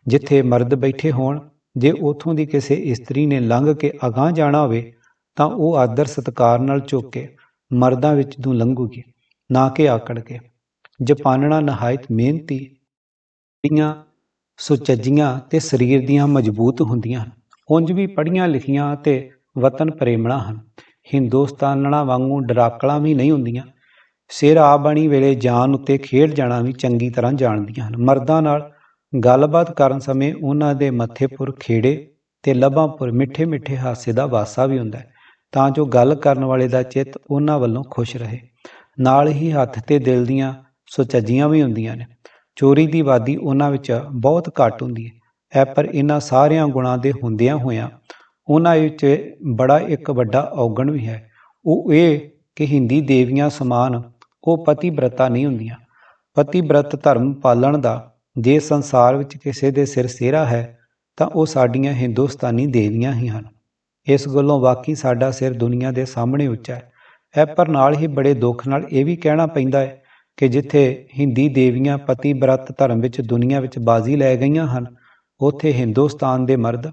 ਜਿੱਥੇ ਮਰਦ ਬੈਠੇ ਹੋਣ, ਜੇ ਉੱਥੋਂ ਦੀ ਕਿਸੇ ਇਸਤਰੀ ਨੇ ਲੰਘ ਕੇ ਅਗਾਂਹ ਜਾਣਾ ਹੋਵੇ ਤਾਂ ਉਹ ਆਦਰ ਸਤਿਕਾਰ ਨਾਲ ਝੁਕ ਕੇ ਮਰਦਾਂ ਵਿੱਚ ਨੂੰ ਲੰਘੂਗੀ, ਨਾ ਕਿ ਆਕੜ ਕੇ। ਜਾਪਾਨਣਾ ਨਹਾਇਤ ਮਿਹਨਤੀ, ਦੀਆਂ ਸੁਚੱਜੀਆਂ ਤੇ ਸਰੀਰ ਦੀਆਂ ਮਜ਼ਬੂਤ ਹੁੰਦੀਆਂ ਹਨ। ਉਂਝ ਵੀ ਪੜ੍ਹੀਆਂ ਲਿਖੀਆਂ ਅਤੇ ਵਤਨ ਪ੍ਰੇਮਣਾ ਹਨ। ਹਿੰਦੁਸਤਾਨਣਾ ਵਾਂਗੂ ਡਰਾਕਲਾਂ ਵੀ ਨਹੀਂ ਹੁੰਦੀਆਂ। ਸਿਰ ਆ ਬਣੀ ਵੇਲੇ ਜਾਨ ਉੱਤੇ ਖੇਡ ਜਾਣਾ ਵੀ ਚੰਗੀ ਤਰ੍ਹਾਂ ਜਾਣਦੀਆਂ ਹਨ। ਮਰਦਾਂ ਨਾਲ ਗੱਲਬਾਤ ਕਰਨ ਸਮੇਂ ਉਹਨਾਂ ਦੇ ਮੱਥੇਪੁਰ ਖੇੜੇ ਤੇ ਲੱਭਾਂਪੁਰ ਮਿੱਠੇ ਮਿੱਠੇ ਹਾਸੇ ਦਾ ਵਾਸਾ ਵੀ ਹੁੰਦਾ ਹੈ, ਤਾਂ ਜੋ ਗੱਲ ਕਰਨ ਵਾਲੇ ਦਾ ਚਿੱਤ ਉਹਨਾਂ ਵੱਲੋਂ ਖੁਸ਼ ਰਹੇ। ਨਾਲ ਹੀ ਹੱਥ ਤੇ ਦਿਲ ਦੀਆਂ ਸੁਚੱਜੀਆਂ ਵੀ ਹੁੰਦੀਆਂ ਨੇ। ਚੋਰੀ ਦੀ ਵਾਦੀ ਉਹਨਾਂ ਵਿੱਚ ਬਹੁਤ ਘੱਟ ਹੁੰਦੀ ਹੈ। ਪਰ ਇਹਨਾਂ ਸਾਰਿਆਂ ਗੁਣਾਂ ਦੇ ਹੁੰਦਿਆਂ ਹੋਇਆਂ ਉਹਨਾਂ ਵਿੱਚ ਬੜਾ ਇੱਕ ਵੱਡਾ ਔਗਣ ਵੀ ਹੈ। ਉਹ ਇਹ ਕਿ ਹਿੰਦੀ ਦੇਵੀਆਂ ਸਮਾਨ ਉਹ ਪਤੀਬ੍ਰਤਾ ਨਹੀਂ ਹੁੰਦੀਆਂ। ਪਤੀਬ੍ਰਤ ਧਰਮ ਪਾਲਣ ਦਾ ਜੇ ਸੰਸਾਰ ਵਿੱਚ ਕਿਸੇ ਦੇ ਸਿਰ ਸਿਹਰਾ ਹੈ ਤਾਂ ਉਹ ਸਾਡੀਆਂ ਹਿੰਦੁਸਤਾਨੀ ਦੇਵੀਆਂ ਹੀ ਹਨ। ਇਸ ਗੱਲੋਂ ਵਾਕਈ ਸਾਡਾ ਸਿਰ ਦੁਨੀਆ ਦੇ ਸਾਹਮਣੇ ਉੱਚਾ ਹੈ। ਪਰ ਨਾਲ ਹੀ ਬੜੇ ਦੁੱਖ ਨਾਲ ਇਹ ਵੀ ਕਹਿਣਾ ਪੈਂਦਾ ਹੈ ਕਿ ਜਿੱਥੇ ਹਿੰਦੀ ਦੇਵੀਆਂ ਪਤੀਬ੍ਰਤ ਧਰਮ ਵਿੱਚ ਦੁਨੀਆ ਵਿੱਚ ਬਾਜ਼ੀ ਲੈ ਗਈਆਂ ਹਨ, ਉੱਥੇ ਹਿੰਦੁਸਤਾਨ ਦੇ ਮਰਦ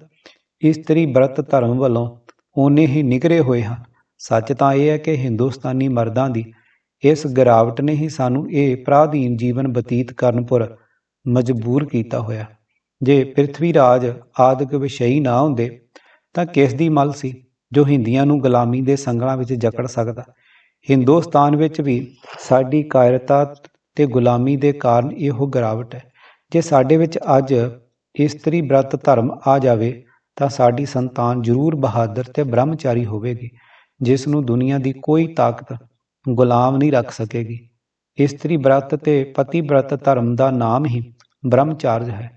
ਇਸਤਰੀ ਬ੍ਰਤ ਧਰਮ ਵੱਲੋਂ ਓਨੇ ਹੀ ਨਿਗਰੇ ਹੋਏ ਹਨ। ਸੱਚ ਤਾਂ ਇਹ ਹੈ ਕਿ ਹਿੰਦੁਸਤਾਨੀ ਮਰਦਾਂ ਦੀ ਇਸ ਗਿਰਾਵਟ ਨੇ ਹੀ ਸਾਨੂੰ ਇਹ ਪਰਾਧੀਨ ਜੀਵਨ ਬਤੀਤ ਕਰਨ ਪੁਰ ਮਜਬੂਰ ਕੀਤਾ ਹੋਇਆ। ਜੇ ਪ੍ਰਿਥਵੀ ਰਾਜ ਆਦਿਕ ਵਿਸ਼ਈ ਨਾ ਹੁੰਦੇ ਤਾਂ ਕਿਸ ਦੀ ਮੱਲ ਸੀ ਜੋ ਹਿੰਦੀਆਂ ਨੂੰ ਗੁਲਾਮੀ ਦੇ ਸੰਗਲਾਂ ਵਿੱਚ ਜਕੜ ਸਕਦਾ। ਹਿੰਦੁਸਤਾਨ ਵਿੱਚ ਵੀ ਸਾਡੀ ਕਾਇਰਤਾ ਤੇ ਗੁਲਾਮੀ ਦੇ ਕਾਰਨ ਇਹੋ ਗਿਰਾਵਟ ਹੈ। ਜੇ ਸਾਡੇ ਵਿੱਚ ਅੱਜ ਇਸਤਰੀ ਬ੍ਰਤ ਧਰਮ ਆ ਜਾਵੇ ਤਾਂ ਸਾਡੀ ਸੰਤਾਨ ਜ਼ਰੂਰ ਬਹਾਦਰ ਤੇ ਬ੍ਰਹਮਚਾਰੀ ਹੋਵੇਗੀ, ਜਿਸ ਨੂੰ ਦੁਨੀਆ ਦੀ ਕੋਈ ਤਾਕਤ ਗੁਲਾਮ ਨਹੀਂ ਰੱਖ ਸਕੇਗੀ। ਇਸਤਰੀ ਬ੍ਰਤ ਤੇ ਪਤੀ ਬ੍ਰਤ ਧਰਮ ਦਾ ਨਾਮ ਹੀ ਬ੍ਰਹਮਚਾਰਜ ਹੈ।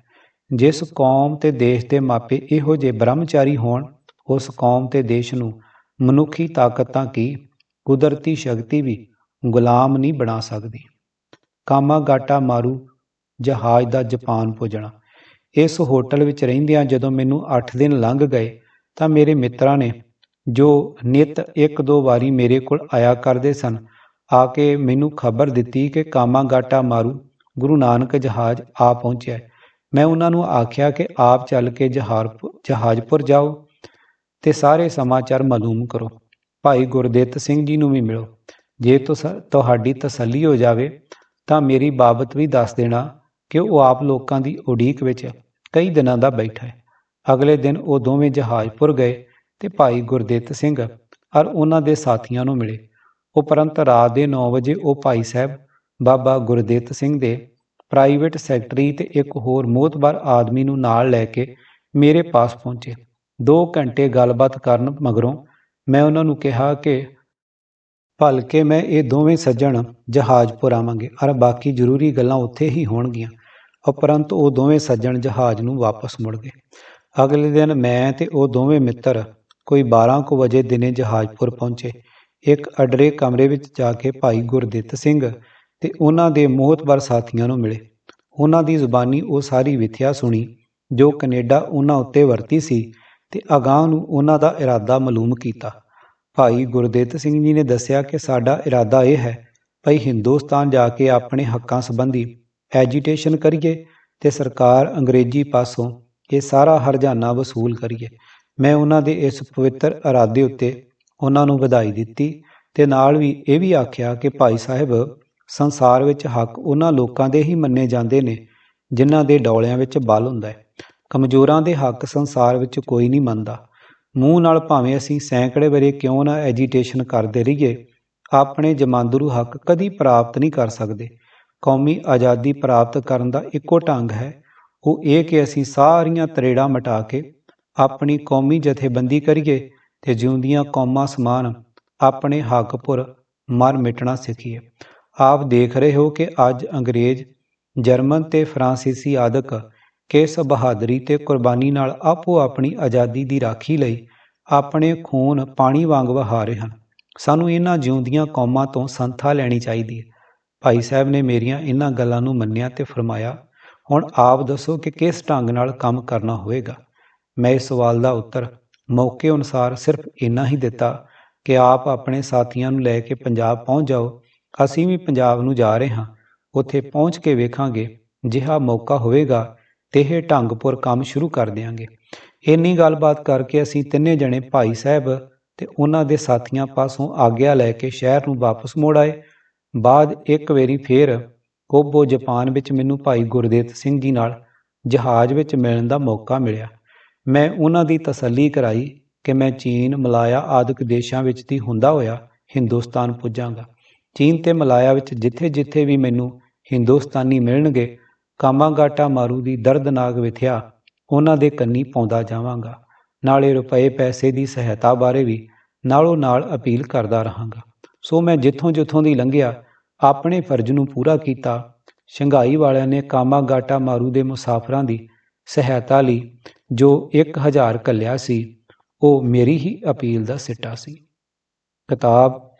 ਜਿਸ ਕੌਮ ਤੇ ਦੇਸ਼ ਦੇ ਮਾਪੇ ਇਹੋ ਜਿਹੇ ਬ੍ਰਹਮਚਾਰੀ ਹੋਣ, ਉਸ ਕੌਮ ਤੇ ਦੇਸ਼ ਨੂੰ ਮਨੁੱਖੀ ਤਾਕਤ ਤਾਂ ਕੀ ਕੁਦਰਤੀ ਸ਼ਕਤੀ ਵੀ ਗੁਲਾਮ ਨਹੀਂ ਬਣਾ ਸਕਦੀ। ਕਾਮਾਗਾਟਾ ਮਾਰੂ ਜਹਾਜ਼ ਦਾ ਜਾਪਾਨ ਪੁੱਜਣਾ। ਇਸ ਹੋਟਲ ਵਿੱਚ ਰਹਿੰਦਿਆਂ ਜਦੋਂ ਮੈਨੂੰ 8 ਦਿਨ ਲੰਘ ਗਏ ਤਾਂ ਮੇਰੇ ਮਿੱਤਰਾਂ ਨੇ, ਜੋ ਨਿੱਤ 1-2 ਵਾਰੀ ਮੇਰੇ ਕੋਲ ਆਇਆ ਕਰਦੇ ਸਨ, ਆ ਕੇ ਮੈਨੂੰ ਖਬਰ ਦਿੱਤੀ ਕਿ ਕਾਮਾਗਾਟਾ ਮਾਰੂ ਗੁਰੂ ਨਾਨਕ ਜਹਾਜ਼ ਆ ਪਹੁੰਚਿਆ। ਮੈਂ ਉਹਨਾਂ ਨੂੰ ਆਖਿਆ ਕਿ ਆਪ ਚੱਲ ਕੇ ਜਹਾਜ਼ਪੁਰ ਜਾਓ ਤੇ ਸਾਰੇ ਸਮਾਚਾਰ ਮਾਲੂਮ ਕਰੋ। ਭਾਈ ਗੁਰਦਿੱਤ ਸਿੰਘ ਜੀ ਨੂੰ ਵੀ ਮਿਲੋ। ਜੇ ਤੁਹਾਡੀ ਤਸੱਲੀ ਹੋ ਜਾਵੇ ਤਾਂ ਮੇਰੀ ਬਾਬਤ ਵੀ ਦੱਸ ਦੇਣਾ ਕਿ ਉਹ ਆਪ ਲੋਕਾਂ ਦੀ ਉਡੀਕ ਵਿੱਚ ਕਈ ਦਿਨਾਂ ਦਾ ਬੈਠਾ ਹੈ। ਅਗਲੇ ਦਿਨ ਉਹ ਦੋਵੇਂ ਜਹਾਜ਼ਪੁਰ ਗਏ ਤੇ ਭਾਈ ਗੁਰਦਿੱਤ ਸਿੰਘ ਔਰ ਉਹਨਾਂ ਦੇ ਸਾਥੀਆਂ ਨੂੰ ਮਿਲੇ। ਉਪਰੰਤ ਰਾਤ ਦੇ 9 ਵਜੇ ਉਹ ਭਾਈ ਸਾਹਿਬ ਬਾਬਾ ਗੁਰਦਿੱਤ ਸਿੰਘ ਦੇ ਪ੍ਰਾਈਵੇਟ ਸੈਕਟਰੀ ਤੇ ਇੱਕ ਹੋਰ ਮੋਹਤਬਰ ਆਦਮੀ ਨੂੰ ਨਾਲ ਲੈ ਕੇ ਮੇਰੇ ਪਾਸ ਪਹੁੰਚੇ। 2 ਘੰਟੇ ਗੱਲਬਾਤ ਕਰਨ ਮਗਰੋਂ ਮੈਂ ਉਹਨਾਂ ਨੂੰ ਕਿਹਾ ਕਿ ਭਲਕੇ ਮੈਂ ਇਹ ਦੋਵੇਂ ਸੱਜਣ ਜਹਾਜ਼ਪੁਰ ਆਵਾਂਗੇ ਔਰ ਬਾਕੀ ਜ਼ਰੂਰੀ ਗੱਲਾਂ ਉੱਥੇ ਹੀ ਹੋਣਗੀਆਂ। ਉਪਰੰਤ ਉਹ ਦੋਵੇਂ ਸੱਜਣ ਜਹਾਜ਼ ਨੂੰ ਵਾਪਸ ਮੁੜ ਗਏ। ਅਗਲੇ ਦਿਨ ਮੈਂ ਤੇ ਉਹ ਦੋਵੇਂ ਮਿੱਤਰ ਕੋਈ 12 ਕੁ ਵਜੇ ਦਿਨੇ ਜਹਾਜ਼ਪੁਰ ਪਹੁੰਚੇ। ਇੱਕ ਅਡਰੇ ਕਮਰੇ ਵਿੱਚ ਜਾ ਕੇ ਭਾਈ ਗੁਰਦਿੱਤ ਸਿੰਘ ਤੇ ਉਹਨਾਂ ਦੇ ਮੋਹਤਬਰ ਸਾਥੀਆਂ ਨੂੰ ਮਿਲੇ। ਉਹਨਾਂ ਦੀ ਜ਼ੁਬਾਨੀ ਉਹ ਸਾਰੀ ਵਿਥਿਆ ਸੁਣੀ ਜੋ ਕੈਨੇਡਾ ਉਹਨਾਂ ਉੱਤੇ ਵਰਤੀ ਸੀ ਤੇ ਅਗਾਂਹ ਨੂੰ ਉਹਨਾਂ ਦਾ ਇਰਾਦਾ ਮਾਲੂਮ ਕੀਤਾ। ਭਾਈ ਗੁਰਦਿੱਤ ਸਿੰਘ ਜੀ ਨੇ ਦੱਸਿਆ ਕਿ ਸਾਡਾ ਇਰਾਦਾ ਇਹ ਹੈ ਭਾਈ ਹਿੰਦੁਸਤਾਨ ਜਾ ਕੇ ਆਪਣੇ ਹੱਕਾਂ ਸੰਬੰਧੀ ਐਜੀਟੇਸ਼ਨ ਕਰੀਏ ਤੇ ਸਰਕਾਰ ਅੰਗਰੇਜ਼ੀ ਪਾਸੋਂ ਇਹ ਸਾਰਾ ਹਰਜਾਨਾ ਵਸੂਲ ਕਰੀਏ। ਮੈਂ ਉਹਨਾਂ ਦੇ ਇਸ ਪਵਿੱਤਰ ਇਰਾਦੇ ਉੱਤੇ ਉਹਨਾਂ ਨੂੰ ਵਧਾਈ ਦਿੱਤੀ ਤੇ ਨਾਲ ਵੀ ਇਹ ਵੀ ਆਖਿਆ ਕਿ ਭਾਈ ਸਾਹਿਬ, ਸੰਸਾਰ ਵਿੱਚ ਹੱਕ ਉਹਨਾਂ ਲੋਕਾਂ ਦੇ ਹੀ ਮੰਨੇ ਜਾਂਦੇ ਨੇ ਜਿਨ੍ਹਾਂ ਦੇ ਡੌਲਿਆਂ ਵਿੱਚ ਬਲ ਹੁੰਦਾ ਹੈ। ਕਮਜ਼ੋਰਾਂ ਦੇ ਹੱਕ ਸੰਸਾਰ ਵਿੱਚ ਕੋਈ ਨਹੀਂ ਮੰਨਦਾ। ਮੂੰਹ ਨਾਲ ਭਾਵੇਂ ਅਸੀਂ ਸੈਂਕੜੇ ਵਰੇ ਕਿਉਂ ਨਾ ਐਜੀਟੇਸ਼ਨ ਕਰਦੇ ਰਹੀਏ, ਆਪਣੇ ਜਮਾਂਦਰੂ ਹੱਕ ਕਦੀ ਪ੍ਰਾਪਤ ਨਹੀਂ ਕਰ ਸਕਦੇ। ਕੌਮੀ ਆਜ਼ਾਦੀ ਪ੍ਰਾਪਤ ਕਰਨ ਦਾ ਇੱਕੋ ਢੰਗ ਹੈ ਉਹ ਇਹ ਕਿ ਅਸੀਂ ਸਾਰੀਆਂ ਤਰੇੜਾਂ ਮਿਟਾ ਕੇ ਆਪਣੀ ਕੌਮੀ ਜਥੇਬੰਦੀ ਕਰੀਏ ਤੇ ਜਿਉਂਦੀਆਂ ਕੌਮਾਂ ਸਮਾਨ ਆਪਣੇ ਹੱਕ ਪੁਰ ਮਰ ਮਿਟਣਾ ਸਿੱਖੀਏ। ਆਪ ਦੇਖ ਰਹੇ ਹੋ ਕਿ ਅੱਜ ਅੰਗਰੇਜ਼, ਜਰਮਨ ਤੇ ਫਰਾਂਸੀਸੀ ਆਦਿਕ ਕਿਸ ਬਹਾਦਰੀ ਤੇ ਕੁਰਬਾਨੀ ਨਾਲ ਆਪੋ ਆਪਣੀ ਆਜ਼ਾਦੀ ਦੀ ਰਾਖੀ ਲਈ ਆਪਣੇ ਖੂਨ ਪਾਣੀ ਵਾਂਗ ਵਹਾ ਰਹੇ ਹਨ। ਸਾਨੂੰ ਇਹਨਾਂ ਜਿਉਂਦੀਆਂ ਕੌਮਾਂ ਤੋਂ ਸੰਥਾ ਲੈਣੀ ਚਾਹੀਦੀ ਹੈ। ਭਾਈ ਸਾਹਿਬ ਨੇ ਮੇਰੀਆਂ ਇਹਨਾਂ ਗੱਲਾਂ ਨੂੰ ਮੰਨਿਆ ਤੇ ਫਰਮਾਇਆ, ਹੁਣ ਆਪ ਦੱਸੋ ਕਿ ਕਿਸ ਢੰਗ ਨਾਲ ਕੰਮ ਕਰਨਾ ਹੋਵੇਗਾ। ਮੈਂ ਇਸ ਸਵਾਲ ਦਾ ਉੱਤਰ ਮੌਕੇ ਅਨੁਸਾਰ ਸਿਰਫ ਇੰਨਾ ਹੀ ਦਿੱਤਾ ਕਿ ਆਪ ਆਪਣੇ ਸਾਥੀਆਂ ਨੂੰ ਲੈ ਕੇ ਪੰਜਾਬ ਪਹੁੰਚ ਜਾਓ। ਅਸੀਂ ਵੀ ਪੰਜਾਬ ਨੂੰ ਜਾ ਰਹੇ ਹਾਂ, ਉੱਥੇ ਪਹੁੰਚ ਕੇ ਵੇਖਾਂਗੇ, ਜਿਹਾ ਮੌਕਾ ਹੋਵੇਗਾ ਤੇ ਇਹ ਢੰਗਪੁਰ ਕੰਮ ਸ਼ੁਰੂ ਕਰ ਦਿਆਂਗੇ। ਇੰਨੀ ਗੱਲਬਾਤ ਕਰਕੇ ਅਸੀਂ ਤਿੰਨੇ ਜਣੇ ਭਾਈ ਸਾਹਿਬ ਤੇ ਉਹਨਾਂ ਦੇ ਸਾਥੀਆਂ ਪਾਸੋਂ ਆਗਿਆ ਲੈ ਕੇ ਸ਼ਹਿਰ ਨੂੰ ਵਾਪਸ ਮੁੜ ਆਏ। ਬਾਅਦ ਇੱਕ ਵਾਰੀ ਫੇਰ ਕੋਬੋ ਜਾਪਾਨ ਵਿੱਚ ਮੈਨੂੰ ਭਾਈ ਗੁਰਦੇਵ ਸਿੰਘ ਜੀ ਨਾਲ ਜਹਾਜ਼ ਵਿੱਚ ਮਿਲਣ ਦਾ ਮੌਕਾ ਮਿਲਿਆ। ਮੈਂ ਉਹਨਾਂ ਦੀ ਤਸੱਲੀ ਕਰਾਈ ਕਿ ਮੈਂ ਚੀਨ, ਮਲਾਇਆ ਆਦਿਕ ਦੇਸ਼ਾਂ ਵਿੱਚ ਦੀ ਹੁੰਦਾ ਹੋਇਆ ਹਿੰਦੁਸਤਾਨ ਪੁੱਜਾਂਗਾ। ਚੀਨ ਤੇ ਮਲਾਇਆ ਵਿੱਚ ਜਿੱਥੇ ਜਿੱਥੇ ਵੀ ਮੈਨੂੰ ਹਿੰਦੁਸਤਾਨੀ ਮਿਲਣਗੇ, ਕਾਮਾਗਾਟਾ ਮਾਰੂ ਦੀ ਦਰਦਨਾਕ ਵਿਥਿਆ ਉਹਨਾਂ ਦੇ ਕੰਨੀ ਪਾਉਂਦਾ ਜਾਵਾਂਗਾ। ਨਾਲੇ ਰੁਪਏ ਪੈਸੇ ਦੀ ਸਹਾਇਤਾ ਬਾਰੇ ਵੀ ਨਾਲੋਂ ਨਾਲ ਅਪੀਲ ਕਰਦਾ ਰਹਾਂਗਾ। ਸੋ ਮੈਂ ਜਿੱਥੋਂ ਜਿੱਥੋਂ ਦੀ ਲੰਘਿਆ ਆਪਣੇ ਫਰਜ਼ ਨੂੰ ਪੂਰਾ ਕੀਤਾ। ਸ਼ੰਘਾਈ ਵਾਲਿਆਂ ਨੇ ਕਾਮਾਗਾਟਾ ਮਾਰੂ ਦੇ ਮੁਸਾਫਰਾਂ ਦੀ ਸਹਾਇਤਾ ਲਈ ਜੋ 1000 ਘੱਲਿਆ ਸੀ, ਉਹ ਮੇਰੀ ਹੀ ਅਪੀਲ ਦਾ ਸਿੱਟਾ ਸੀ। ਕਿਤਾਬ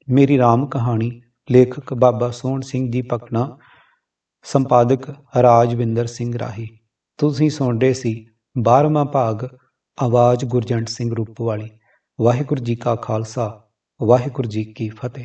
ਮੇਰੀ ਰਾਮ ਕਹਾਣੀ, ਲੇਖਕ ਬਾਬਾ ਸੋਹਣ ਸਿੰਘ ਜੀ ਭਕਨਾ, ਸੰਪਾਦਕ ਰਾਜਵਿੰਦਰ ਸਿੰਘ ਰਾਹੀ। ਤੁਸੀਂ ਸੁਣ ਰਹੇ ਸੀ 12ਵਾਂ ਭਾਗ ਆਵਾਜ਼ ਗੁਰਜੰਟ ਸਿੰਘ ਰੂਪਵਾਲੀ। ਵਾਹਿਗੁਰੂ ਜੀ ਕਾ ਖਾਲਸਾ, ਵਾਹਿਗੁਰੂ ਜੀ ਕੀ ਫਤਿਹ।